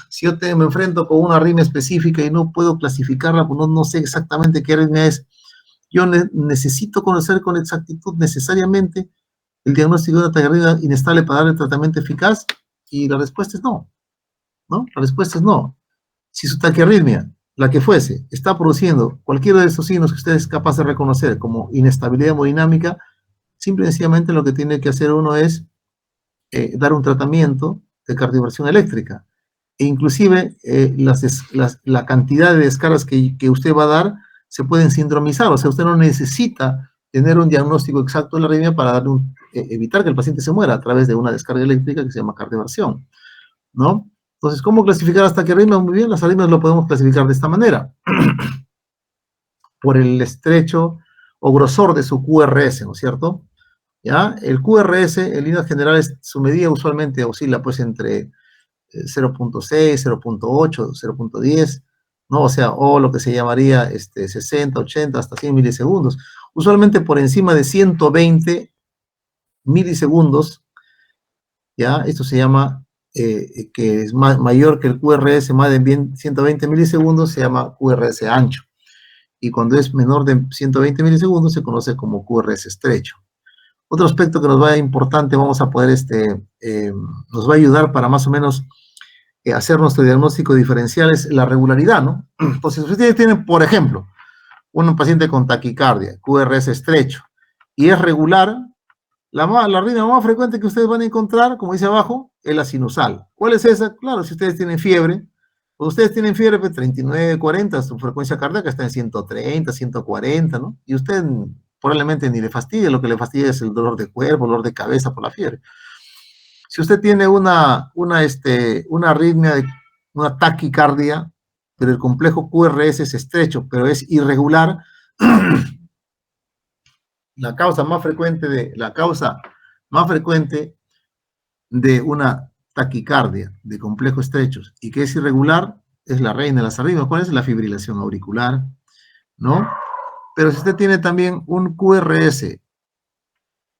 si yo me enfrento con una arritmia específica y no puedo clasificarla, pues no sé exactamente qué arritmia es, yo necesito conocer con exactitud necesariamente el diagnóstico de una taquiarritmia inestable para dar el tratamiento eficaz, y la respuesta es no, ¿no? La respuesta es no. Si su taquiarritmia, la que fuese, está produciendo cualquiera de esos signos que usted es capaz de reconocer como inestabilidad hemodinámica, simple y sencillamente lo que tiene que hacer uno es dar un tratamiento de cardioversión eléctrica. E inclusive la cantidad de descargas que usted va a dar se pueden sindromizar, o sea, usted no necesita tener un diagnóstico exacto de la arritmia para evitar que el paciente se muera a través de una descarga eléctrica que se llama cardioversión, ¿no? Entonces, ¿cómo clasificar las taquiarritmias? Muy bien, las arritmias lo podemos clasificar de esta manera. Por el estrecho o grosor de su QRS, ¿no es cierto? ¿Ya? El QRS, en líneas generales, su medida usualmente oscila pues entre 0.6, 0.8, 0.10, ¿no? O sea, o lo que se llamaría 60, 80, hasta 100 milisegundos. Usualmente por encima de 120 milisegundos, ¿ya? Esto se llama que es mayor que el QRS, más de 120 milisegundos, se llama QRS ancho. Y cuando es menor de 120 milisegundos, se conoce como QRS estrecho. Otro aspecto que nos va a importante, vamos a poder, nos va a ayudar para más o menos hacer nuestro diagnóstico diferencial, es la regularidad, ¿no? Entonces, si ustedes tienen, por ejemplo, un paciente con taquicardia, QRS estrecho, y es regular, la arritmia más frecuente que ustedes van a encontrar, como dice abajo, es la sinusal. ¿Cuál es esa? Claro, si ustedes tienen fiebre, pues ustedes tienen fiebre, pues 39, 40, su frecuencia cardíaca está en 130, 140, ¿no? Y usted probablemente ni le fastidie, lo que le fastidia es el dolor de cuerpo, dolor de cabeza por la fiebre. Si usted tiene una arritmia, una taquicardia, pero el complejo QRS es estrecho, pero es irregular, la causa más frecuente de una taquicardia de complejos estrechos y que es irregular es la reina de las arritmias. ¿Cuál es? La fibrilación auricular, ¿no? Pero si usted tiene también un QRS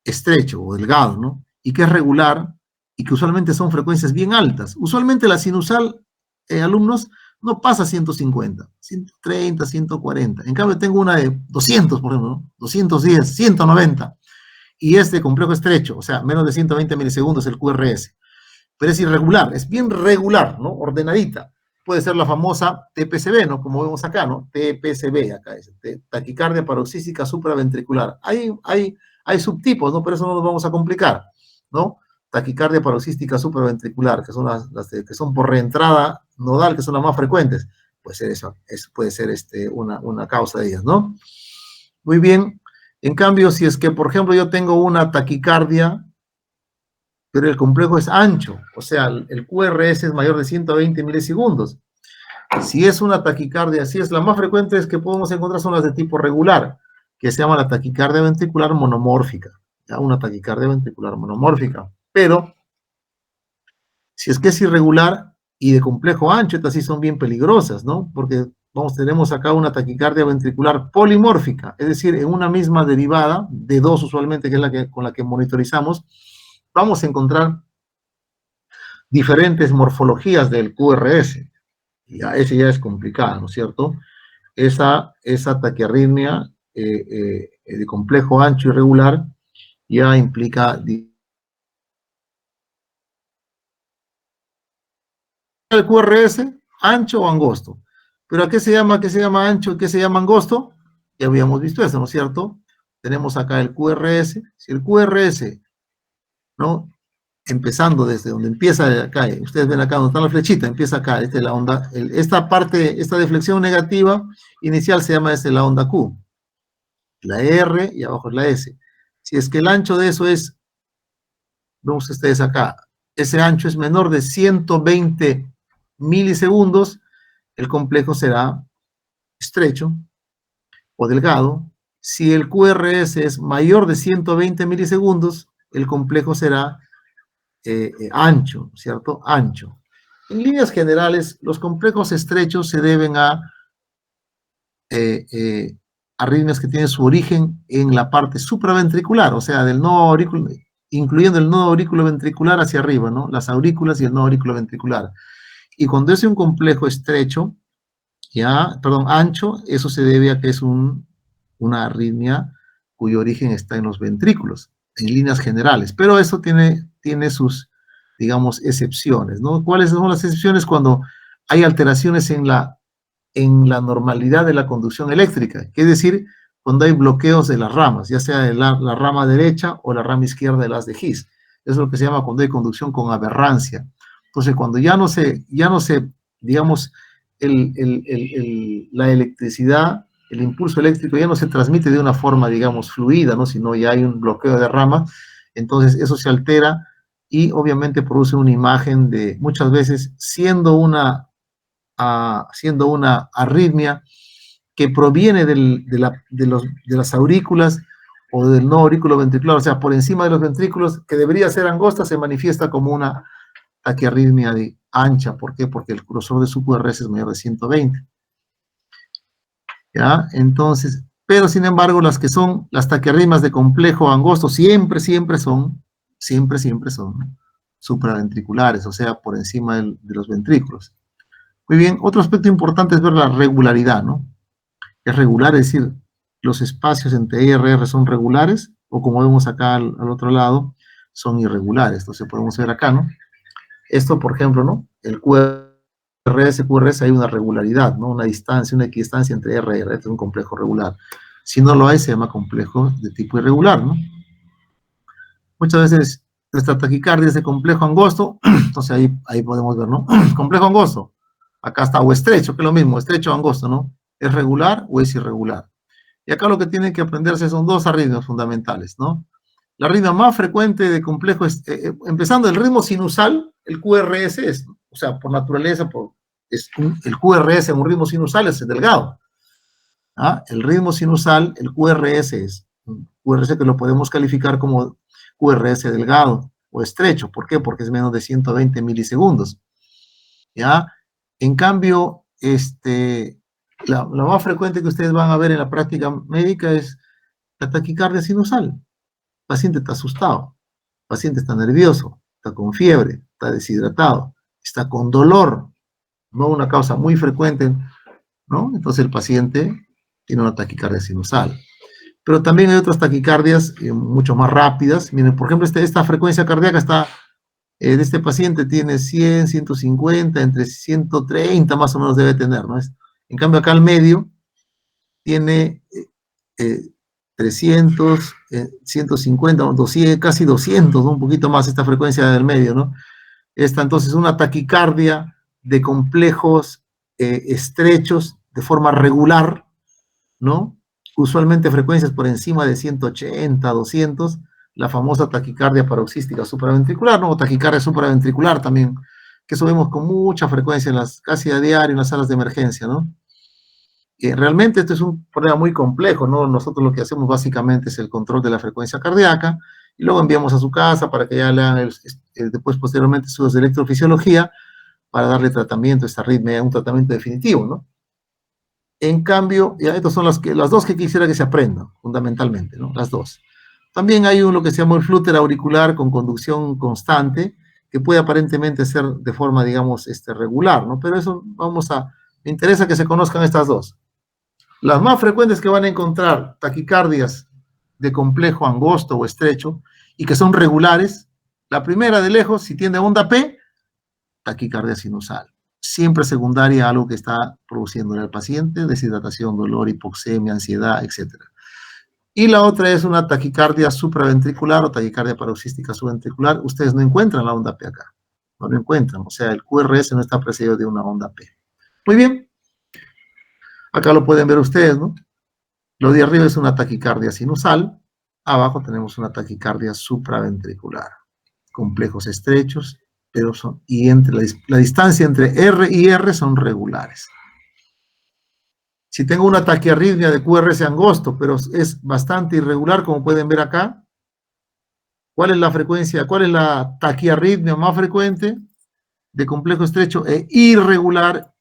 estrecho o delgado, ¿no? Y que es regular y que usualmente son frecuencias bien altas. Usualmente la sinusal, alumnos, no pasa 150, 130, 140. En cambio, tengo una de 200, por ejemplo, ¿no? 210, 190. Y es de complejo estrecho, o sea, menos de 120 milisegundos el QRS. Pero es irregular, es bien regular, ¿no? Ordenadita. puede ser la famosa TPCB, ¿no? Como vemos acá, ¿no? TPCB, acá es, taquicardia paroxística supraventricular. Hay subtipos, ¿no? Pero eso no nos vamos a complicar, ¿no? Taquicardia paroxística supraventricular, que son que son por reentrada nodal, que son las más frecuentes. Puede ser eso puede ser una causa de ellas, ¿no? Muy bien. En cambio, si es que, por ejemplo, yo tengo una taquicardia, pero el complejo es ancho, o sea, el QRS es mayor de 120 milisegundos. Si es una taquicardia, si es la más frecuente es que podemos encontrar son las de tipo regular, que se llama la taquicardia ventricular monomórfica, ¿ya? Una taquicardia ventricular monomórfica. Pero, si es que es irregular y de complejo ancho, estas sí son bien peligrosas, ¿no? Porque tenemos acá una taquicardia ventricular polimórfica, es decir, en una misma derivada, de dos usualmente, que es con la que monitorizamos, vamos a encontrar diferentes morfologías del QRS. Ese ya es complicado, ¿no es cierto? Esa taquiarritmia de complejo ancho irregular ya implica el QRS ancho o angosto. ¿Pero a qué se llama ancho y qué se llama angosto? Ya habíamos visto eso, ¿no es cierto? Tenemos acá el QRS. Si el QRS, ¿no? Empezando desde donde empieza acá, ustedes ven acá donde está la flechita, empieza acá, esta es la onda, esta parte, esta deflexión negativa inicial se llama la onda Q, la R y abajo es la S. Si es que el ancho de eso es, vemos ustedes acá, ese ancho es menor de 120 milisegundos, el complejo será estrecho o delgado. Si el QRS es mayor de 120 milisegundos, el complejo será ancho, ¿cierto? Ancho. En líneas generales, los complejos estrechos se deben a arritmias que tienen su origen en la parte supraventricular, o sea, del nodo aurículo, incluyendo el nodo aurículo ventricular hacia arriba, ¿no? Las aurículas y el nodo aurículo ventricular. Y cuando es un complejo estrecho, ancho, eso se debe a que es una arritmia cuyo origen está en los ventrículos, en líneas generales. Pero eso tiene sus, digamos, excepciones, ¿no? ¿Cuáles son las excepciones? Cuando hay alteraciones en la normalidad de la conducción eléctrica, es decir, cuando hay bloqueos de las ramas, ya sea de la rama derecha o la rama izquierda de las de His. Eso es lo que se llama cuando hay conducción con aberrancia. Entonces, cuando ya no se digamos, la electricidad, el impulso eléctrico ya no se transmite de una forma, digamos, fluida, ¿no? Sino ya hay un bloqueo de ramas, entonces eso se altera y obviamente produce una imagen de, muchas veces, siendo una arritmia que proviene de las aurículas o del nodo aurículo ventricular, o sea, por encima de los ventrículos, que debería ser angosta, se manifiesta como una taquiarritmia ancha. ¿Por qué? Porque el grosor de su QRS es mayor de 120. ¿Ya? Entonces, pero sin embargo, las que son las taquiarritmias de complejo angosto siempre son supraventriculares, o sea, por encima de los ventrículos. Muy bien, otro aspecto importante es ver la regularidad, ¿no? Es regular, es decir, los espacios entre E y RR son regulares, o como vemos acá al otro lado, son irregulares. Entonces podemos ver acá, ¿no? Esto, por ejemplo, ¿no? El QRS, hay una regularidad, ¿no? Una distancia, una equidistancia entre R y R, este es un complejo regular. Si no lo hay, se llama complejo de tipo irregular, ¿no? Muchas veces nuestra taquicardia es de complejo angosto, entonces ahí podemos ver, ¿no? Complejo angosto, acá está, o estrecho, que es lo mismo, estrecho o angosto, ¿no? ¿Es regular o es irregular? Y acá lo que tienen que aprenderse son dos arritmias fundamentales, ¿no? La arritmia más frecuente de complejo es, empezando el ritmo sinusal, el QRS es, o sea, por naturaleza, el QRS en un ritmo sinusal es delgado. ¿Ah? El ritmo sinusal, el QRS es un QRS que lo podemos calificar como QRS delgado o estrecho. ¿Por qué? Porque es menos de 120 milisegundos. ¿Ya? En cambio, la más frecuente que ustedes van a ver en la práctica médica es la taquicardia sinusal. El paciente está asustado, el paciente está nervioso, está con fiebre, está deshidratado, está con dolor, no una causa muy frecuente, ¿no? Entonces el paciente tiene una taquicardia sinusal. Pero también hay otras taquicardias mucho más rápidas. Miren, por ejemplo, esta frecuencia cardíaca está De este paciente tiene 100, 150, entre 130 más o menos debe tener, ¿no? En cambio acá al medio tiene 300, 150, 200, casi 200, ¿no? Un poquito más esta frecuencia del medio, ¿no? Esta entonces una taquicardia de complejos estrechos de forma regular, ¿no? Usualmente frecuencias por encima de 180, 200, la famosa taquicardia paroxística supraventricular, ¿no? O taquicardia supraventricular también, que eso vemos con mucha frecuencia casi a diario en las salas de emergencia, ¿no? Realmente esto es un problema muy complejo, ¿no? Nosotros lo que hacemos básicamente es el control de la frecuencia cardíaca y luego enviamos a su casa para que ya le hagan después posteriormente estudios de electrofisiología para darle tratamiento a esta arritmia, un tratamiento definitivo, ¿no? En cambio, ya estas son las dos que quisiera que se aprendan, fundamentalmente, ¿no? Las dos. También hay lo que se llama el flúter auricular con conducción constante, que puede aparentemente ser de forma, digamos, regular, ¿no? Pero eso me interesa que se conozcan estas dos. Las más frecuentes que van a encontrar taquicardias de complejo angosto o estrecho y que son regulares, la primera de lejos, si tiene onda P, taquicardia sinusal. Siempre secundaria a algo que está produciéndole al paciente, deshidratación, dolor, hipoxemia, ansiedad, etc. Y la otra es una taquicardia supraventricular o taquicardia paroxística subventricular. Ustedes no encuentran la onda P acá, no lo encuentran, o sea, el QRS no está precedido de una onda P. Muy bien, acá lo pueden ver ustedes, ¿no? Lo de arriba es una taquicardia sinusal, abajo tenemos una taquicardia supraventricular. Complejos estrechos, pero la distancia entre R y R son regulares. Si tengo una taquiarritmia de QRS angosto, pero es bastante irregular, como pueden ver acá, ¿cuál es la frecuencia, cuál es la taquiarritmia más frecuente de complejo estrecho e irregular,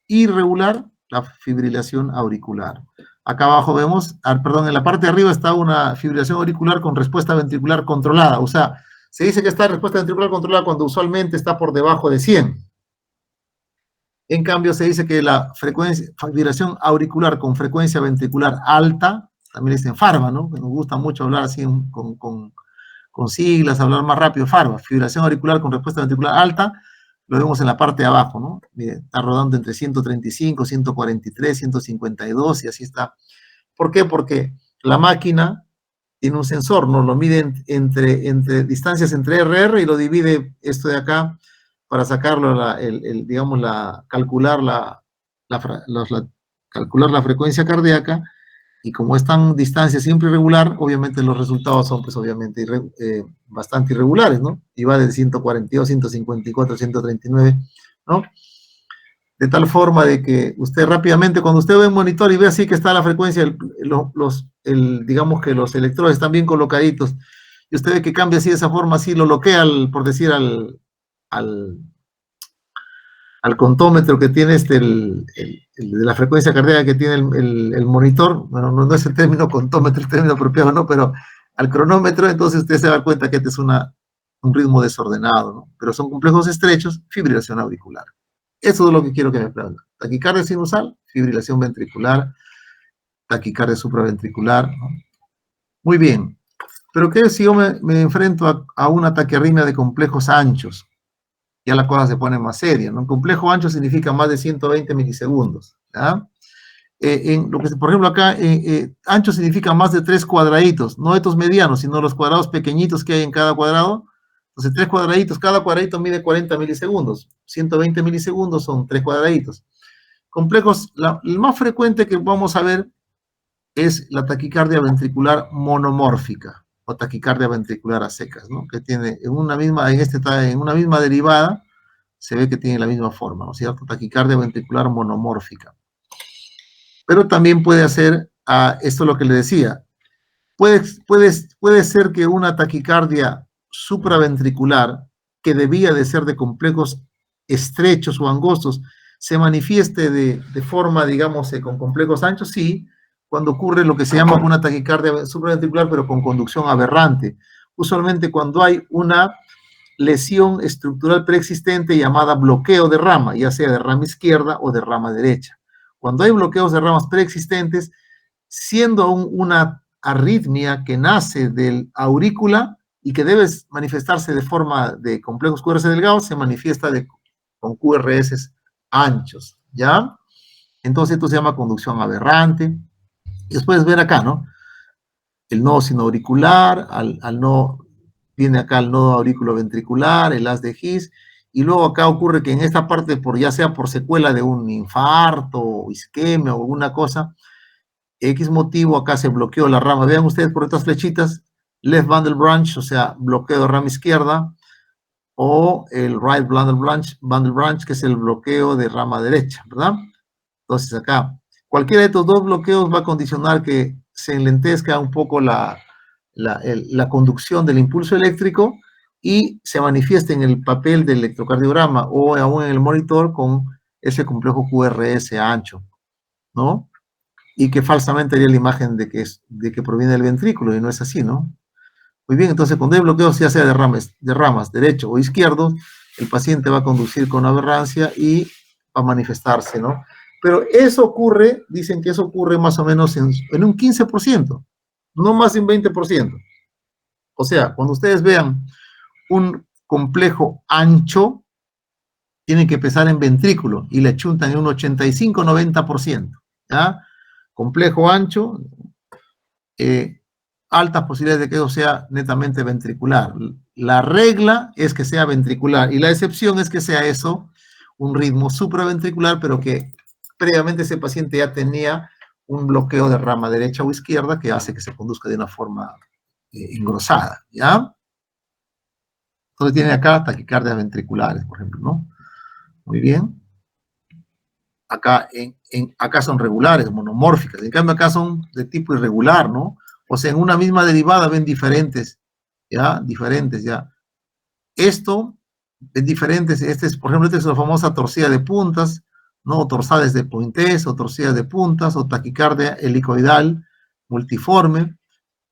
la fibrilación auricular? Acá abajo vemos, en la parte de arriba está una fibrilación auricular con respuesta ventricular controlada, o sea, se dice que está respuesta ventricular controlada cuando usualmente está por debajo de 100. En cambio, se dice que la fibrilación auricular con frecuencia ventricular alta, también dicen FARVA, ¿no? Nos gusta mucho hablar así con siglas, hablar más rápido, FARVA, fibrilación auricular con respuesta ventricular alta, lo vemos en la parte de abajo, ¿no? Miren, está rodando entre 135, 143, 152 y así está. ¿Por qué? Porque la máquina tiene un sensor, ¿no? Lo mide entre distancias entre RR y lo divide esto de acá para sacarlo, calcular calcular la frecuencia cardíaca, y como es tan distancia siempre irregular, obviamente los resultados son, pues, obviamente, bastante irregulares, ¿no? Y va de 142, 154, 139, ¿no? De tal forma de que usted rápidamente, cuando usted ve un monitor y ve así que está la frecuencia, digamos que los electrodos están bien colocaditos, y usted ve que cambia así de esa forma, así lo bloquea, por decir, al contómetro que tiene de la frecuencia cardíaca que tiene el monitor. Bueno, no es el término contómetro, el término apropiado, ¿no? Pero al cronómetro, entonces usted se da cuenta que este es un ritmo desordenado, ¿no? Pero son complejos estrechos, fibrilación auricular. Eso es lo que quiero que me pregunten. Taquicardia sinusal, fibrilación ventricular, taquicardia supraventricular, ¿no? Muy bien. Pero ¿qué si yo me enfrento a una taquiarritmia de complejos anchos? Ya la cosa se pone más seria, ¿no? Un complejo ancho significa más de 120 milisegundos, ¿ya? Por ejemplo, acá, ancho significa más de 3 cuadraditos, no estos medianos, sino los cuadrados pequeñitos que hay en cada cuadrado. Entonces, 3 cuadraditos, cada cuadradito mide 40 milisegundos. 120 milisegundos son 3 cuadraditos. Complejos, el más frecuente que vamos a ver es la taquicardia ventricular monomórfica o taquicardia ventricular a secas, ¿no? Que tiene en una misma derivada, se ve que tiene la misma forma, ¿no es cierto? Taquicardia ventricular monomórfica. Pero también puede hacer, esto es lo que le decía, puede ser que una taquicardia supraventricular, que debía de ser de complejos estrechos o angostos, se manifieste de forma, digamos, con complejos anchos, sí, cuando ocurre lo que se llama una taquicardia supraventricular, pero con conducción aberrante. Usualmente cuando hay una lesión estructural preexistente llamada bloqueo de rama, ya sea de rama izquierda o de rama derecha. Cuando hay bloqueos de ramas preexistentes, siendo aún una arritmia que nace del aurícula, y que debe manifestarse de forma de complejos QRS delgados, se manifiesta con QRS anchos, ¿ya? Entonces esto se llama conducción aberrante. Y después ver acá, ¿no? El nodo sinoauricular, viene acá el nodo auriculoventricular, el haz de His, y luego acá ocurre que en esta parte, ya sea por secuela de un infarto, o isquemia o alguna cosa, X motivo, acá se bloqueó la rama. Vean ustedes por estas flechitas, left bundle branch, o sea, bloqueo de rama izquierda, o el right bundle branch, que es el bloqueo de rama derecha, ¿verdad? Entonces acá, cualquiera de estos dos bloqueos va a condicionar que se enlentezca un poco la conducción del impulso eléctrico y se manifieste en el papel del electrocardiograma o aún en el monitor con ese complejo QRS ancho, ¿no? Y que falsamente haría la imagen de que proviene del ventrículo, y no es así, ¿no? Muy bien, entonces cuando hay bloqueos, ya sea de ramas derecho o izquierdo, el paciente va a conducir con aberrancia y va a manifestarse, ¿no? Pero eso ocurre, dicen que eso ocurre más o menos en un 15%, no más de un 20%. O sea, cuando ustedes vean un complejo ancho, tienen que pensar en ventrículo y le chuntan en un 85-90%, ¿ya? Complejo ancho, altas posibilidades de que eso sea netamente ventricular. La regla es que sea ventricular y la excepción es que sea eso, un ritmo supraventricular, pero que previamente ese paciente ya tenía un bloqueo de rama derecha o izquierda que hace que se conduzca de una forma engrosada, ¿ya? Entonces tiene acá taquicardias ventriculares, por ejemplo, ¿no? Muy bien. Acá, acá son regulares, monomórficas. En cambio, acá son de tipo irregular, ¿no? O sea, en una misma derivada ven diferentes, ¿ya? Diferentes, ¿ya? Esto es diferentes. Por ejemplo, esta es la famosa torcida de puntas, ¿no? O torsades de Pointes, o torcidas de puntas, o taquicardia helicoidal multiforme.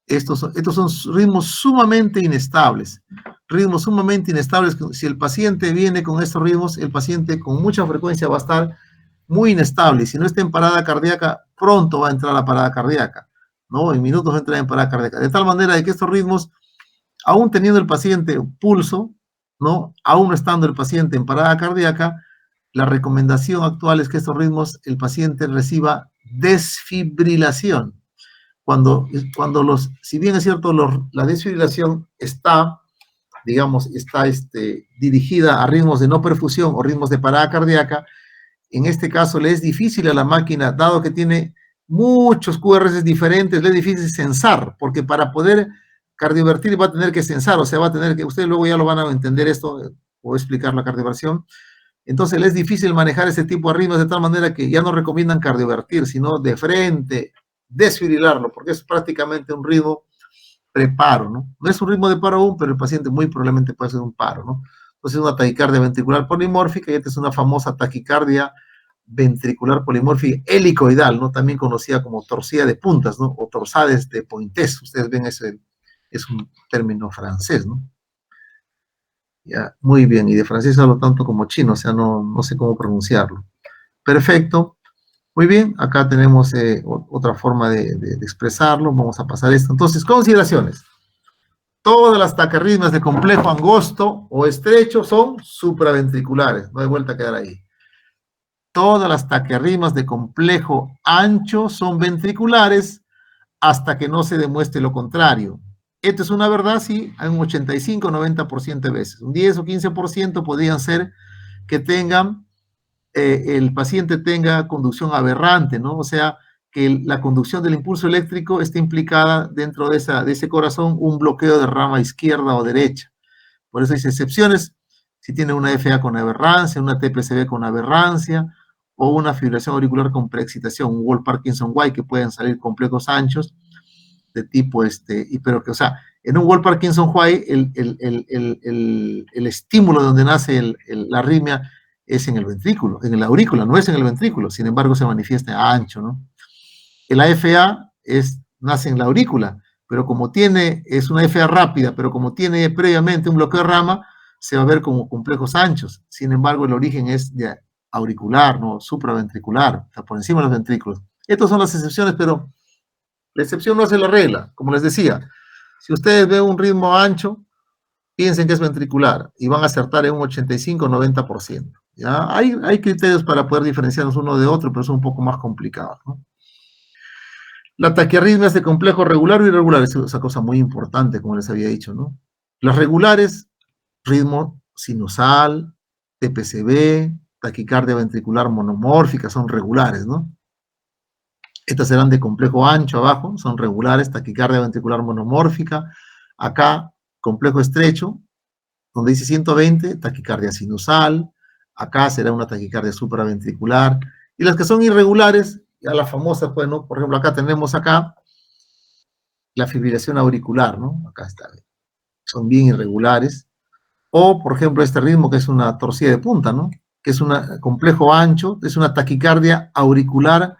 Estos son ritmos sumamente inestables. Ritmos sumamente inestables. Si el paciente viene con estos ritmos, el paciente con mucha frecuencia va a estar muy inestable. Si no está en parada cardíaca, pronto va a entrar a la parada cardíaca, ¿no? En minutos va a entrar en parada cardíaca. De tal manera de que estos ritmos, aún teniendo el paciente pulso, ¿no? Aún estando el paciente en parada cardíaca, la recomendación actual es que estos ritmos el paciente reciba desfibrilación. Si bien es cierto, la desfibrilación está, digamos, dirigida a ritmos de no perfusión o ritmos de parada cardíaca, en este caso le es difícil a la máquina, dado que tiene muchos QRS diferentes, le es difícil censar, porque para poder cardiovertir va a tener que censar, o sea, va a tener que, ustedes luego ya lo van a entender esto, o explicar la cardioversión, entonces le es difícil manejar ese tipo de ritmos de tal manera que ya no recomiendan cardiovertir, sino de frente, desfibrilarlo, porque es prácticamente un ritmo preparo, ¿no? No es un ritmo de paro aún, pero el paciente muy probablemente puede hacer un paro, ¿no? Entonces una taquicardia ventricular polimórfica, y esta es una famosa taquicardia ventricular polimórfica helicoidal, ¿no? También conocida como torcida de puntas, ¿no? O torsades de Pointes. Ustedes ven, es un término francés, ¿no? Ya, muy bien, y de francés hablo tanto como chino, o sea, no sé cómo pronunciarlo. Perfecto. Muy bien, acá tenemos otra forma de expresarlo. Vamos a pasar esto. Entonces, consideraciones. Todas las taquiarritmias de complejo angosto o estrecho son supraventriculares. No hay vuelta a quedar ahí. Todas las taquiarritmias de complejo ancho son ventriculares hasta que no se demuestre lo contrario. Esto es una verdad, sí, hay un 85-90% de veces. Un 10 o 15% podrían ser que el paciente tenga conducción aberrante, ¿no? O sea, que la conducción del impulso eléctrico esté implicada dentro de ese corazón un bloqueo de rama izquierda o derecha. Por eso hay excepciones, si tiene una FA con aberrancia, una TPCB con aberrancia, o una fibrilación auricular con preexcitación, un Wall-Parkinson-White, que pueden salir complejos anchos, de tipo, pero que, o sea, en un Wall-Parkinson-White, el estímulo donde nace la arritmia es en el ventrículo, en la aurícula, no es en el ventrículo, sin embargo se manifiesta ancho, ¿no? El AFA nace en la aurícula, pero es una FA rápida, pero como tiene previamente un bloqueo de rama, se va a ver como complejos anchos. Sin embargo, el origen es de auricular, no supraventricular, o sea, por encima de los ventrículos. Estas son las excepciones, pero la excepción no hace la regla, como les decía. Si ustedes ven un ritmo ancho, piensen que es ventricular y van a acertar en un 85-90%. ¿Ya? Hay criterios para poder diferenciarnos uno de otro, pero es un poco más complicado, ¿no? La taquiarritmia es de complejo regular o irregular, es esa cosa muy importante, como les había dicho, ¿no? Las regulares, ritmo sinusal, TPCB, taquicardia ventricular monomórfica, son regulares, ¿no? Estas serán de complejo ancho abajo, son regulares, taquicardia ventricular monomórfica. Acá, complejo estrecho, donde dice 120, taquicardia sinusal. Acá será una taquicardia supraventricular. Y las que son irregulares, ya las famosas, pues, ¿no? Por ejemplo, acá tenemos la fibrilación auricular, ¿no? Acá está, son bien irregulares. O, por ejemplo, este ritmo que es una torcida de punta, ¿no? Que es un complejo ancho, es una taquicardia auricular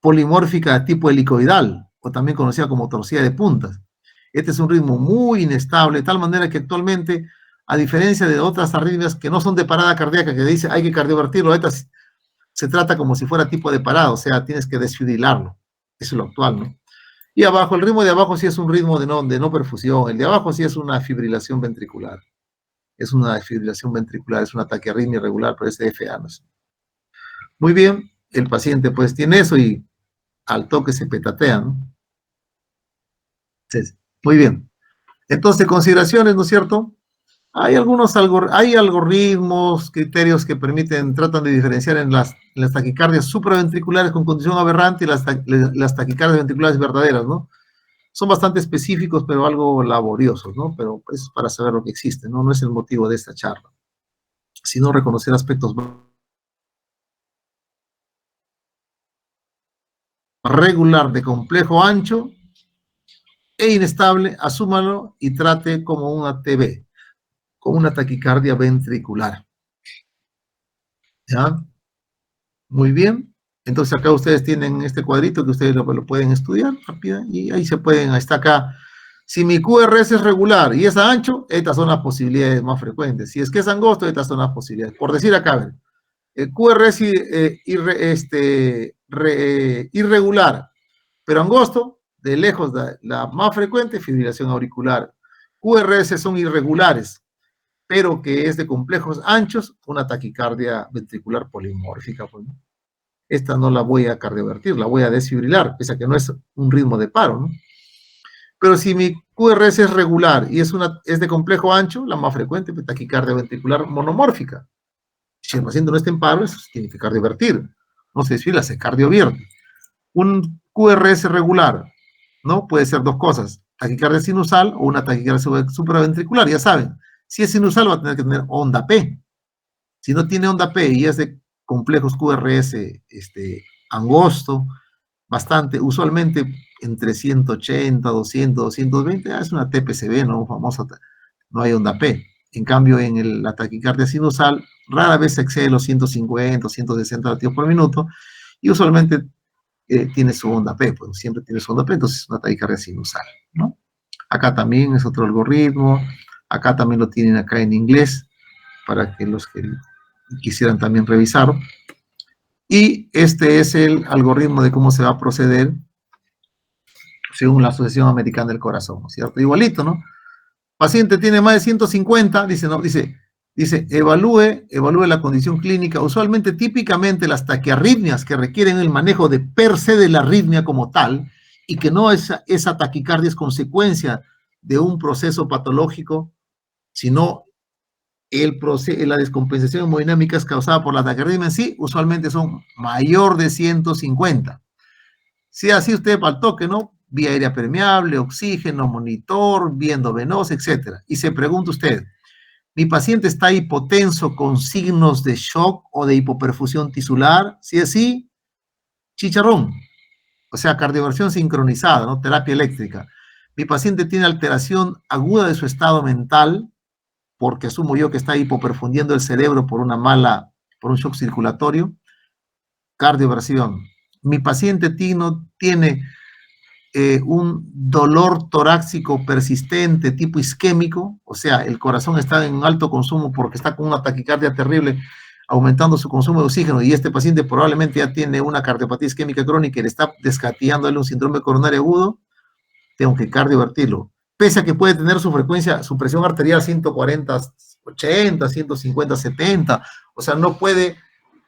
polimórfica tipo helicoidal, o también conocida como torcida de puntas. Este es un ritmo muy inestable, de tal manera que actualmente, a diferencia de otras arritmias que no son de parada cardíaca, que dice hay que cardiovertirlo, estas se trata como si fuera tipo de parada, o sea, tienes que desfibrilarlo. Eso es lo actual, ¿no? Y abajo, el ritmo de abajo sí es un ritmo de no perfusión, el de abajo sí es una fibrilación ventricular. Es una fibrilación ventricular, es una taquiarritmia irregular, pero es FA, ¿no? Muy bien, el paciente pues tiene eso y al toque se petatea, ¿no? Sí, muy bien. Entonces, consideraciones, ¿no es cierto? Hay hay algoritmos, criterios que tratan de diferenciar en las taquicardias supraventriculares con condición aberrante y las taquicardias ventriculares verdaderas, ¿no? Son bastante específicos, pero algo laboriosos, ¿no? Pero es para saber lo que existe, ¿no? No es el motivo de esta charla, sino reconocer aspectos regular de complejo ancho e inestable, asúmalo y trate como una TB, como una taquicardia ventricular. ¿Ya? Muy bien. Entonces acá ustedes tienen este cuadrito que ustedes lo pueden estudiar rápido y ahí se pueden, ahí está acá. Si mi QRS es regular y es ancho, estas son las posibilidades más frecuentes. Si es que es angosto, estas son las posibilidades. Por decir acá, a ver, el QRS irregular, pero angosto, de lejos la más frecuente, fibrilación auricular. QRS son irregulares, pero que es de complejos anchos, una taquicardia ventricular polimórfica. Pues, ¿no? Esta no la voy a cardiovertir, la voy a desfibrilar, pese a que no es un ritmo de paro, ¿no? Pero si mi QRS es regular y es de complejo ancho, la más frecuente, pues, taquicardia ventricular monomórfica. Si el paciente no está en paro, eso se tiene que cardiovertir. No se desfila, se cardiovierte. Un QRS regular, ¿no? Puede ser dos cosas, taquicardia sinusal o una taquicardia supraventricular, ya saben. Si es sinusal va a tener que tener onda P. Si no tiene onda P y es de complejos QRS angosto, bastante, usualmente entre 180, 200, 220, es una TPCB, ¿no? Famosa, no hay onda P. En cambio, en la taquicardia sinusal, rara vez se excede los 150, 160 latidos por minuto, y usualmente tiene su onda P, pues siempre tiene su onda P, entonces es una taquicardia sinusal, ¿no? Acá también es otro algoritmo, acá también lo tienen acá en inglés, para que los que quisieran también revisar. Y este es el algoritmo de cómo se va a proceder según la Asociación Americana del Corazón, ¿no es cierto? Igualito, ¿no? Paciente tiene más de 150, dice, no, dice, evalúe la condición clínica. Usualmente, típicamente, las taquiarritmias que requieren el manejo de per se de la arritmia como tal, y que no esa taquicardia es consecuencia de un proceso patológico, sino la descompensación hemodinámica es causada por la taquiarritmia en sí, usualmente son mayor de 150. Si así usted para el toque, ¿no? Vía aérea permeable, oxígeno, monitor, viendo venosa, etc. Y se pregunta usted, ¿mi paciente está hipotenso con signos de shock o de hipoperfusión tisular? Si es así, chicharrón. O sea, cardioversión sincronizada, ¿no? Terapia eléctrica. Mi paciente tiene alteración aguda de su estado mental, porque asumo yo que está hipoperfundiendo el cerebro por por un shock circulatorio. Cardioversión. Mi paciente tiene un dolor torácico persistente tipo isquémico, o sea, el corazón está en alto consumo porque está con una taquicardia terrible, aumentando su consumo de oxígeno, y este paciente probablemente ya tiene una cardiopatía isquémica crónica y le está descateándole un síndrome coronario agudo, tengo que cardiovertirlo. pese a que puede tener su frecuencia, su presión arterial 140, 80, 150, 70, o sea, no puede,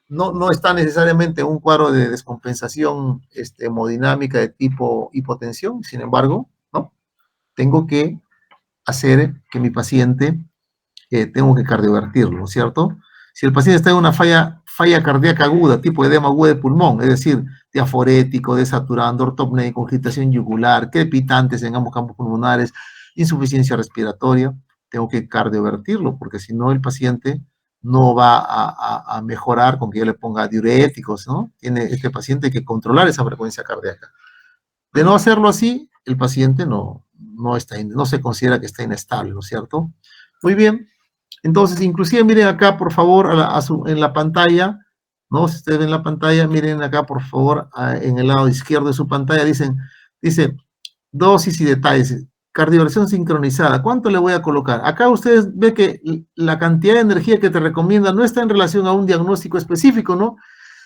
no está necesariamente en un cuadro de descompensación hemodinámica de tipo hipotensión, sin embargo, ¿no? Tengo que hacer que mi paciente, tengo que cardiovertirlo, ¿cierto? Si el paciente está en una falla cardíaca aguda, tipo edema agudo de pulmón, es decir, diaforético, desaturando, ortopneico, congestión yugular, crepitantes en ambos campos pulmonares, insuficiencia respiratoria, tengo que cardiovertirlo, porque si no el paciente no va a mejorar con que yo le ponga diuréticos, ¿no? Tiene este paciente que controlar esa frecuencia cardíaca. De no hacerlo así, el paciente no se considera que está inestable, ¿no es cierto? Muy bien. Entonces, inclusive miren acá, por favor, en la pantalla, ¿no? Si ustedes ven la pantalla, miren acá, por favor, en el lado izquierdo de su pantalla, dice, dosis y detalles, cardioversión sincronizada. ¿Cuánto le voy a colocar? Acá ustedes ven que la cantidad de energía que te recomienda no está en relación a un diagnóstico específico, ¿no?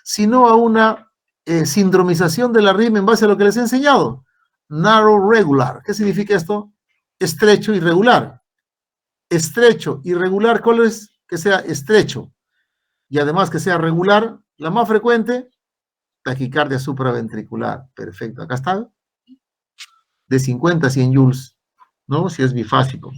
Sino a una sindromización de la arritmia en base a lo que les he enseñado. Narrow regular. ¿Qué significa esto? Estrecho y regular. Estrecho y regular, ¿cuál es? Que sea estrecho y además que sea regular. La más frecuente, taquicardia supraventricular. Perfecto, acá está. De 50 a 100 joules, ¿no? Si es bifásico.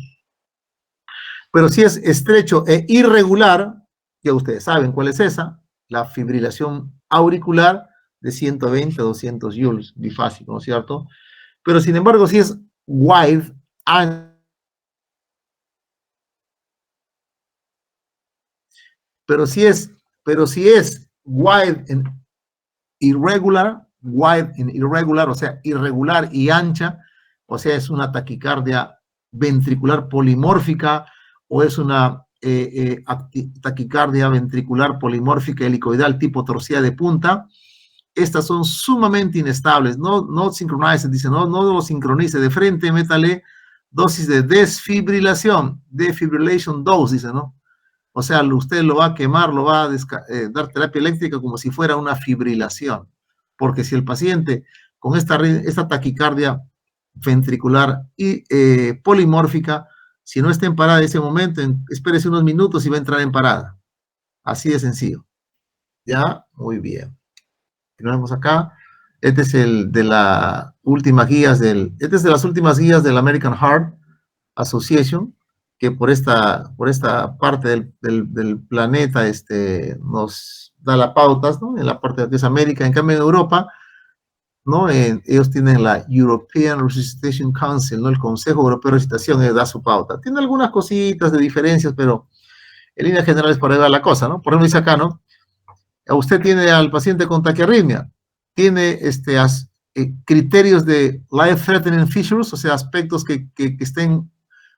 Pero si es estrecho e irregular, ya ustedes saben cuál es esa, la fibrilación auricular de 120 a 200 joules, bifásico, ¿no es cierto? Pero sin embargo, si es wide, pero si es wide and irregular, o sea, irregular y ancha, o sea, es una taquicardia ventricular polimórfica o es una taquicardia ventricular polimórfica helicoidal tipo torcida de punta, estas son sumamente inestables. No sincronize, dice, no lo sincronice de frente, métale dosis de desfibrilación, defibrillation dose, dice, ¿no? O sea, usted lo va a quemar, lo va a dar terapia eléctrica como si fuera una fibrilación. Porque si el paciente con esta taquicardia ventricular y polimórfica, si no está en parada en ese momento, espérese unos minutos y va a entrar en parada. Así de sencillo. ¿Ya? Muy bien. Continuamos acá. Este es de las últimas guías del American Heart Association, que por esta parte del planeta nos da las pautas, ¿no? En la parte de que es América, en cambio en Europa, ¿no? Ellos tienen la European Resuscitation Council, ¿no? El Consejo Europeo de Resucitación da su pauta. Tiene algunas cositas de diferencias, pero en líneas generales por ahí va la cosa, ¿no? Por ejemplo, dice acá, ¿no? Usted tiene al paciente con taquiarritmia, tiene criterios de life-threatening features, o sea, aspectos que estén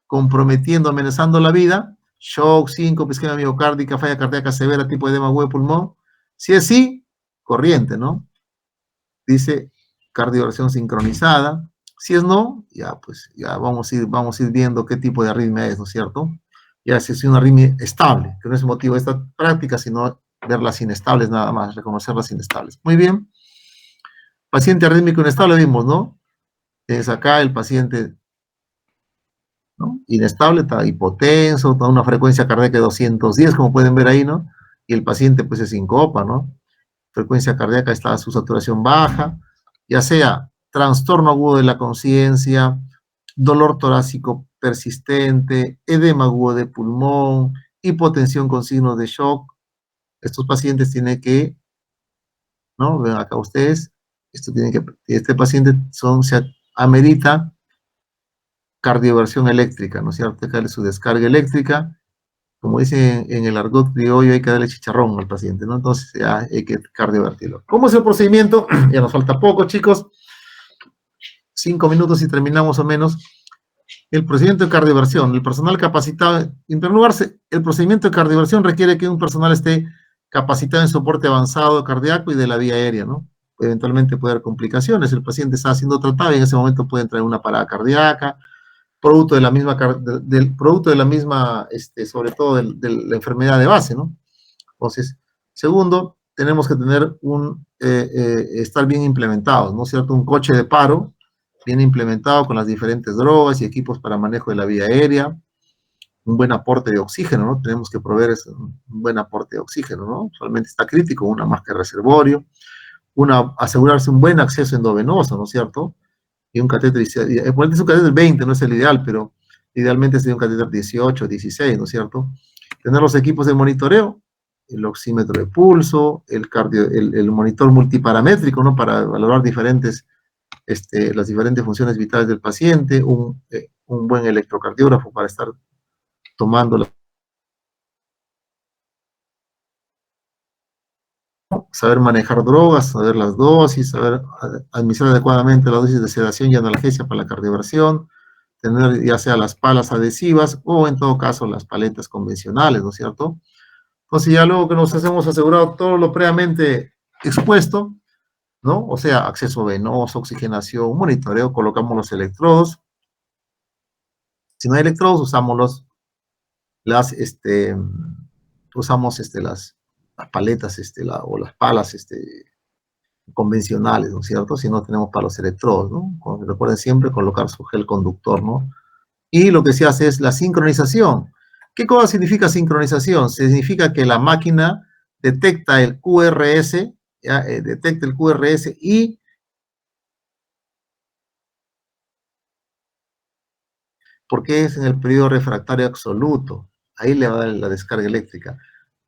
comprometiendo, amenazando la vida, shock, síncope, isquemia miocárdica, falla cardíaca severa, tipo edema agudo de pulmón. Si es sí, corriente, ¿no? Dice cardioversión sincronizada. Si es no, ya pues ya vamos a ir viendo qué tipo de arritmia es, ¿no es cierto? Ya si es una arritmia estable, que no es el motivo de esta práctica, sino verlas inestables nada más, reconocerlas inestables. Muy bien. Paciente arrítmico inestable vimos, ¿no? Es acá el paciente, ¿no? Inestable, está hipotenso, está una frecuencia cardíaca de 210, como pueden ver ahí, ¿no? Y el paciente pues es sincopa, ¿no? Frecuencia cardíaca está a su saturación baja, ya sea trastorno agudo de la conciencia, dolor torácico persistente, edema agudo de pulmón, hipotensión con signos de shock. Estos pacientes tienen que, ¿no? Ven acá ustedes, este paciente se amerita cardioversión eléctrica, ¿no es cierto? Hay que darle su descarga eléctrica. Como dicen en el argot criollo, hay que darle chicharrón al paciente, ¿no? Entonces ya hay que cardiovertirlo. ¿Cómo es el procedimiento? Ya nos falta poco, chicos. 5 minutos y terminamos o menos. El procedimiento de cardioversión. El personal capacitado, en primer lugar, el procedimiento de cardioversión requiere que un personal esté capacitado en soporte avanzado cardíaco y de la vía aérea, ¿no? Eventualmente puede haber complicaciones. El paciente está siendo tratado y en ese momento puede entrar en una parada cardíaca, producto de la misma, sobre todo de la enfermedad de base, ¿no? Entonces, segundo, tenemos que tener estar bien implementados, ¿no es cierto? Un coche de paro, bien implementado con las diferentes drogas y equipos para manejo de la vía aérea, un buen aporte de oxígeno, ¿no? Tenemos que proveer un buen aporte de oxígeno, ¿no? Usualmente está crítico, una máscara reservorio, asegurarse un buen acceso endovenoso, ¿no es cierto? Y un catéter, pues es un catéter 20, no es el ideal, pero idealmente sería un catéter 18, 16, ¿no es cierto? Tener los equipos de monitoreo, el oxímetro de pulso, el monitor multiparamétrico, ¿no? Para valorar las diferentes funciones vitales del paciente, un buen electrocardiógrafo para estar tomando saber manejar drogas, saber las dosis, saber administrar adecuadamente la dosis de sedación y analgesia para la cardioversión, tener ya sea las palas adhesivas o en todo caso las paletas convencionales, ¿no es cierto? Entonces ya luego que nos hemos asegurado todo lo previamente expuesto, ¿no? O sea, acceso venoso, oxigenación, monitoreo, colocamos los electrodos. Si no hay electrodos, usamos las paletas o las palas convencionales, ¿no es cierto? Si no tenemos para los electrodos, ¿no? Recuerden siempre colocar su gel conductor, ¿no? Y lo que se hace es la sincronización. ¿Qué cosa significa sincronización? Significa que la máquina detecta el QRS, detecta el QRS y porque es en el periodo refractario absoluto. Ahí le va a dar la descarga eléctrica.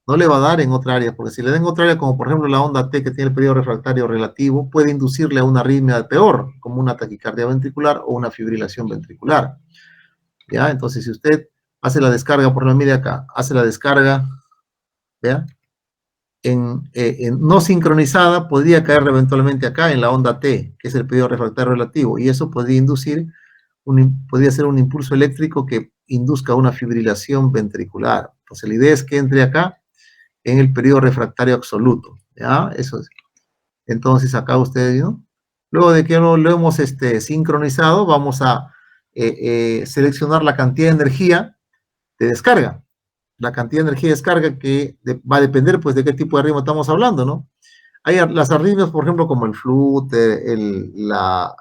No le va a dar en otra área, porque si le da en otra área, como por ejemplo la onda T que tiene el periodo refractario relativo, puede inducirle a una arritmia peor, como una taquicardia ventricular o una fibrilación ventricular. ¿Ya? Entonces, si usted hace la descarga, por ejemplo, mire acá, hace la descarga, ¿ya? No sincronizada, podría caer eventualmente acá en la onda T, que es el periodo refractario relativo, y eso podría podría ser un impulso eléctrico que induzca una fibrilación ventricular. Entonces, la idea es que entre acá en el periodo refractario absoluto, ¿ya? Eso es. Entonces, acá ustedes, ¿no? Luego de que lo hemos sincronizado, vamos a seleccionar la cantidad de energía de descarga. La cantidad de energía de descarga va a depender, pues, de qué tipo de arritmia estamos hablando, ¿no? Hay las arritmias, por ejemplo, como el flute, la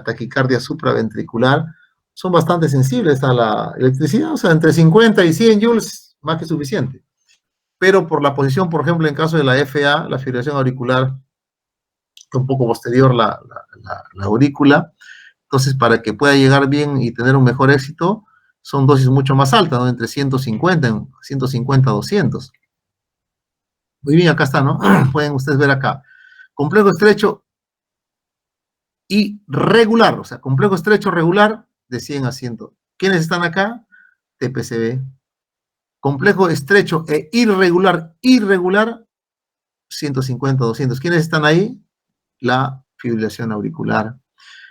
taquicardia supraventricular, son bastante sensibles a la electricidad, o sea, entre 50 y 100 joules, más que suficiente. Pero por la posición, por ejemplo, en caso de la FA, la fibrilación auricular, un poco posterior la aurícula, entonces para que pueda llegar bien y tener un mejor éxito, son dosis mucho más altas, ¿no? Entre 150 a 200. Muy bien, acá está, ¿no? Pueden ustedes ver acá. Complejo estrecho y regular, o sea, complejo estrecho regular de 100 a 100. ¿Quiénes están acá? TPCB. Complejo estrecho e irregular, 150 a 200. ¿Quiénes están ahí? La fibrilación auricular.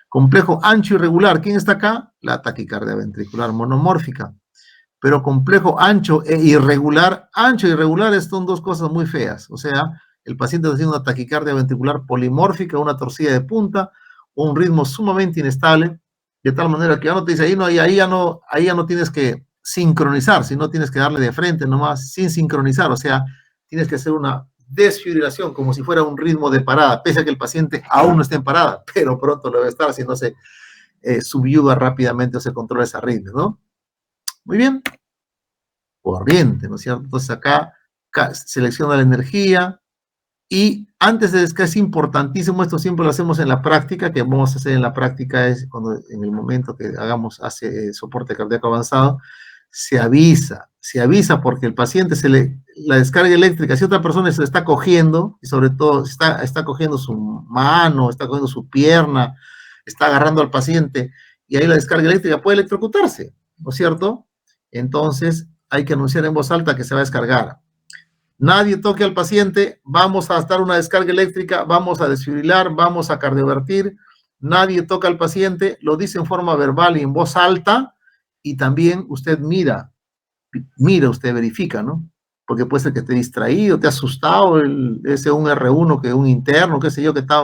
Complejo ancho irregular, ¿quién está acá? La taquicardia ventricular monomórfica. Pero complejo ancho e irregular, ancho e irregular son dos cosas muy feas. O sea, el paciente está haciendo una taquicardia ventricular polimórfica, una torcida de punta, un ritmo sumamente inestable, de tal manera que ya no te dice, ahí ya no tienes que sincronizar, sino tienes que darle de frente nomás, sin sincronizar. O sea, tienes que hacer una desfibrilación, como si fuera un ritmo de parada, pese a que el paciente aún no esté en parada, pero pronto lo debe estar si no se subyuga rápidamente o se controla esa ritmo, ¿no? Muy bien. Corriente, ¿no es cierto? Entonces acá selecciona la energía y antes de que es importantísimo, esto siempre lo hacemos en la práctica, que vamos a hacer en la práctica es cuando en el momento que hace soporte cardíaco avanzado, se avisa porque el paciente la descarga eléctrica, si otra persona se la está cogiendo, y sobre todo está cogiendo su mano, está cogiendo su pierna, está agarrando al paciente, y ahí la descarga eléctrica puede electrocutarse, ¿no es cierto? Entonces hay que anunciar en voz alta que se va a descargar. Nadie toque al paciente, vamos a dar una descarga eléctrica, vamos a desfibrilar, vamos a cardiovertir. Nadie toca al paciente, lo dice en forma verbal y en voz alta, y también usted mira, usted verifica, ¿no? Porque puede ser que esté distraído, te ha asustado, ese un R1 que un interno, qué sé yo, que está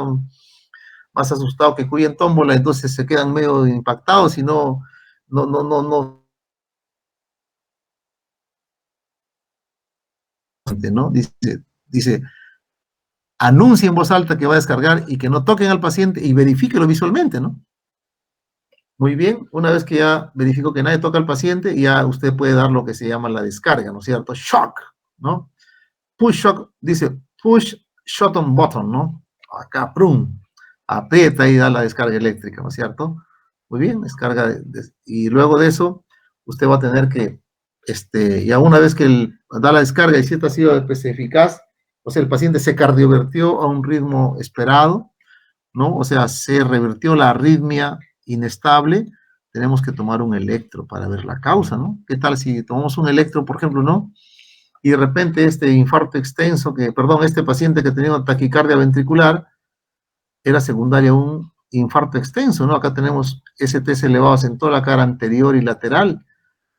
más asustado que cuya en tómbola, entonces se quedan medio impactados y no, ¿no? Dice, anuncie en voz alta que va a descargar y que no toquen al paciente y verifíquelo visualmente, ¿no? Muy bien, una vez que ya verificó que nadie toca al paciente, ya usted puede dar lo que se llama la descarga, ¿no es cierto? Shock, ¿no? Push shock, dice push shot on button, ¿no? Acá, prum, aprieta y da la descarga eléctrica, ¿no es cierto? Muy bien, descarga, y luego de eso, usted va a tener que, ya una vez que da la descarga y si esta ha sido pues, eficaz, o sea, el paciente se cardiovertió a un ritmo esperado, ¿no? O sea, se revirtió la arritmia inestable, tenemos que tomar un electro para ver la causa, ¿no? ¿Qué tal si tomamos un electro, por ejemplo, ¿no? Y de repente este infarto extenso, este paciente que tenía una taquicardia ventricular, era secundaria a un infarto extenso, ¿no? Acá tenemos STs elevados en toda la cara anterior y lateral,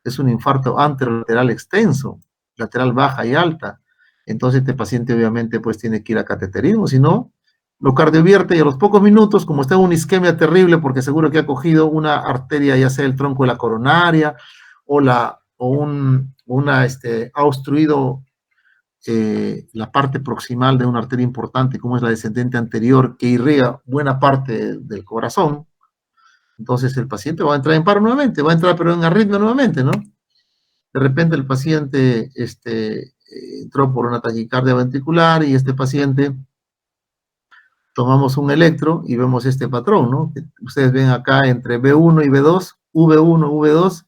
es un infarto anterolateral extenso, lateral baja y alta. Entonces este paciente obviamente pues tiene que ir a cateterismo, si no, lo cardiovierte y a los pocos minutos, como está en una isquemia terrible, porque seguro que ha cogido una arteria, ya sea el tronco de la coronaria, ha obstruido la parte proximal de una arteria importante, como es la descendente anterior, que irriga buena parte del corazón. Entonces el paciente va a entrar en paro nuevamente, va a entrar pero en arritmia nuevamente, ¿no? De repente el paciente entró por una taquicardia ventricular y este paciente tomamos un electro y vemos este patrón, ¿no? Ustedes ven acá entre B1 y B2, V1, V2,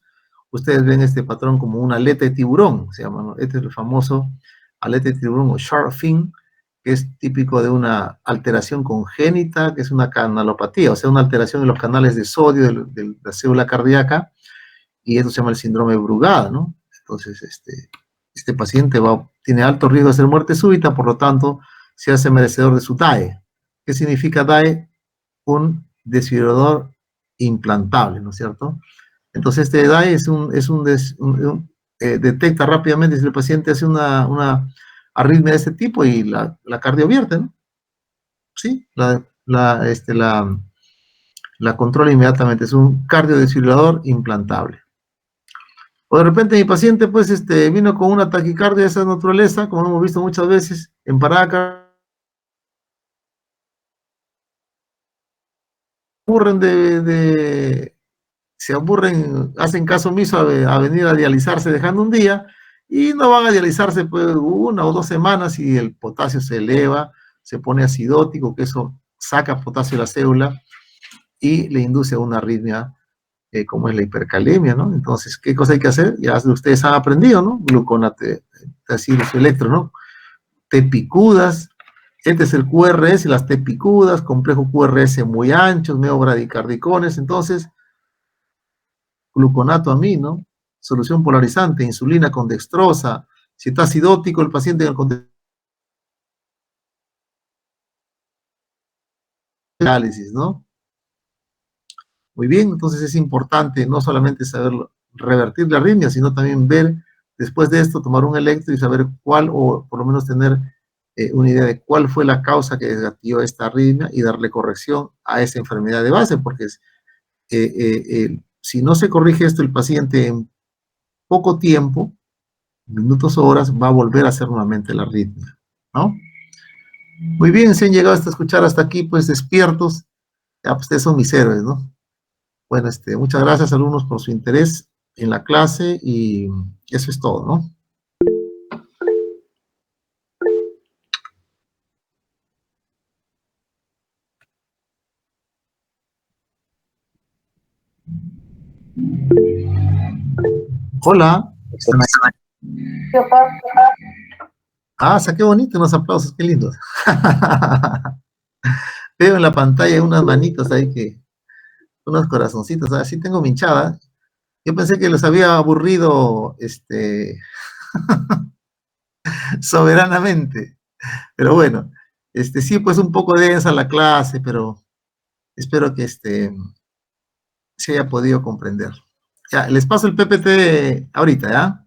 ustedes ven este patrón como una aleta de tiburón, se llama, ¿no? Este es el famoso aleta de tiburón o shark fin, que es típico de una alteración congénita, que es una canalopatía, o sea, una alteración en los canales de sodio de la célula cardíaca, y eso se llama el síndrome de Brugada, ¿no? Entonces, este paciente tiene alto riesgo de ser muerte súbita, por lo tanto, se hace merecedor de su DAE. ¿Qué significa DAE? Un desfibrilador implantable, ¿no es cierto? Entonces, este DAE detecta rápidamente si el paciente hace una arritmia de este tipo y la cardiovierte, ¿no? Sí, la controla inmediatamente. Es un cardiodesfibrilador implantable. O de repente mi paciente, pues, vino con una taquicardia de esa naturaleza, como hemos visto muchas veces, en parada, se aburren, hacen caso omiso a venir a dializarse dejando un día, y no van a dializarse pues, 1 o 2 semanas y el potasio se eleva, se pone acidótico, que eso saca potasio de la célula y le induce a una arritmia como es la hipercalemia, ¿no? Entonces, ¿qué cosa hay que hacer? Ya ustedes han aprendido, ¿no? Gluconate, electro, ¿no? T picudas, este es el QRS y las T picudas, complejo QRS muy anchos, medio bradicardicones, entonces, gluconato amino, solución polarizante, insulina con dextrosa, si está acidótico el paciente en el contexto de análisis, ¿no? Muy bien, entonces es importante no solamente saber revertir la arritmia, sino también ver, después de esto, tomar un electro y saber cuál, o por lo menos tener una idea de cuál fue la causa que desgatilló esta arritmia y darle corrección a esa enfermedad de base, porque si no se corrige esto, el paciente en poco tiempo, minutos o horas, va a volver a hacer nuevamente la arritmia, ¿no? Muy bien, si han llegado hasta escuchar hasta aquí, pues despiertos, ya pues, ustedes son mis héroes, ¿no? Bueno, muchas gracias, alumnos, por su interés en la clase y eso es todo, ¿no? Hola. Ah, qué bonito, unos aplausos, qué lindos. Veo en la pantalla unas manitos ahí unos corazoncitos, así tengo mi hinchada. Yo pensé que los había aburrido, soberanamente. Pero bueno, sí, pues un poco densa la clase, pero espero que se haya podido comprender. Ya, les paso el PPT ahorita, ¿ya?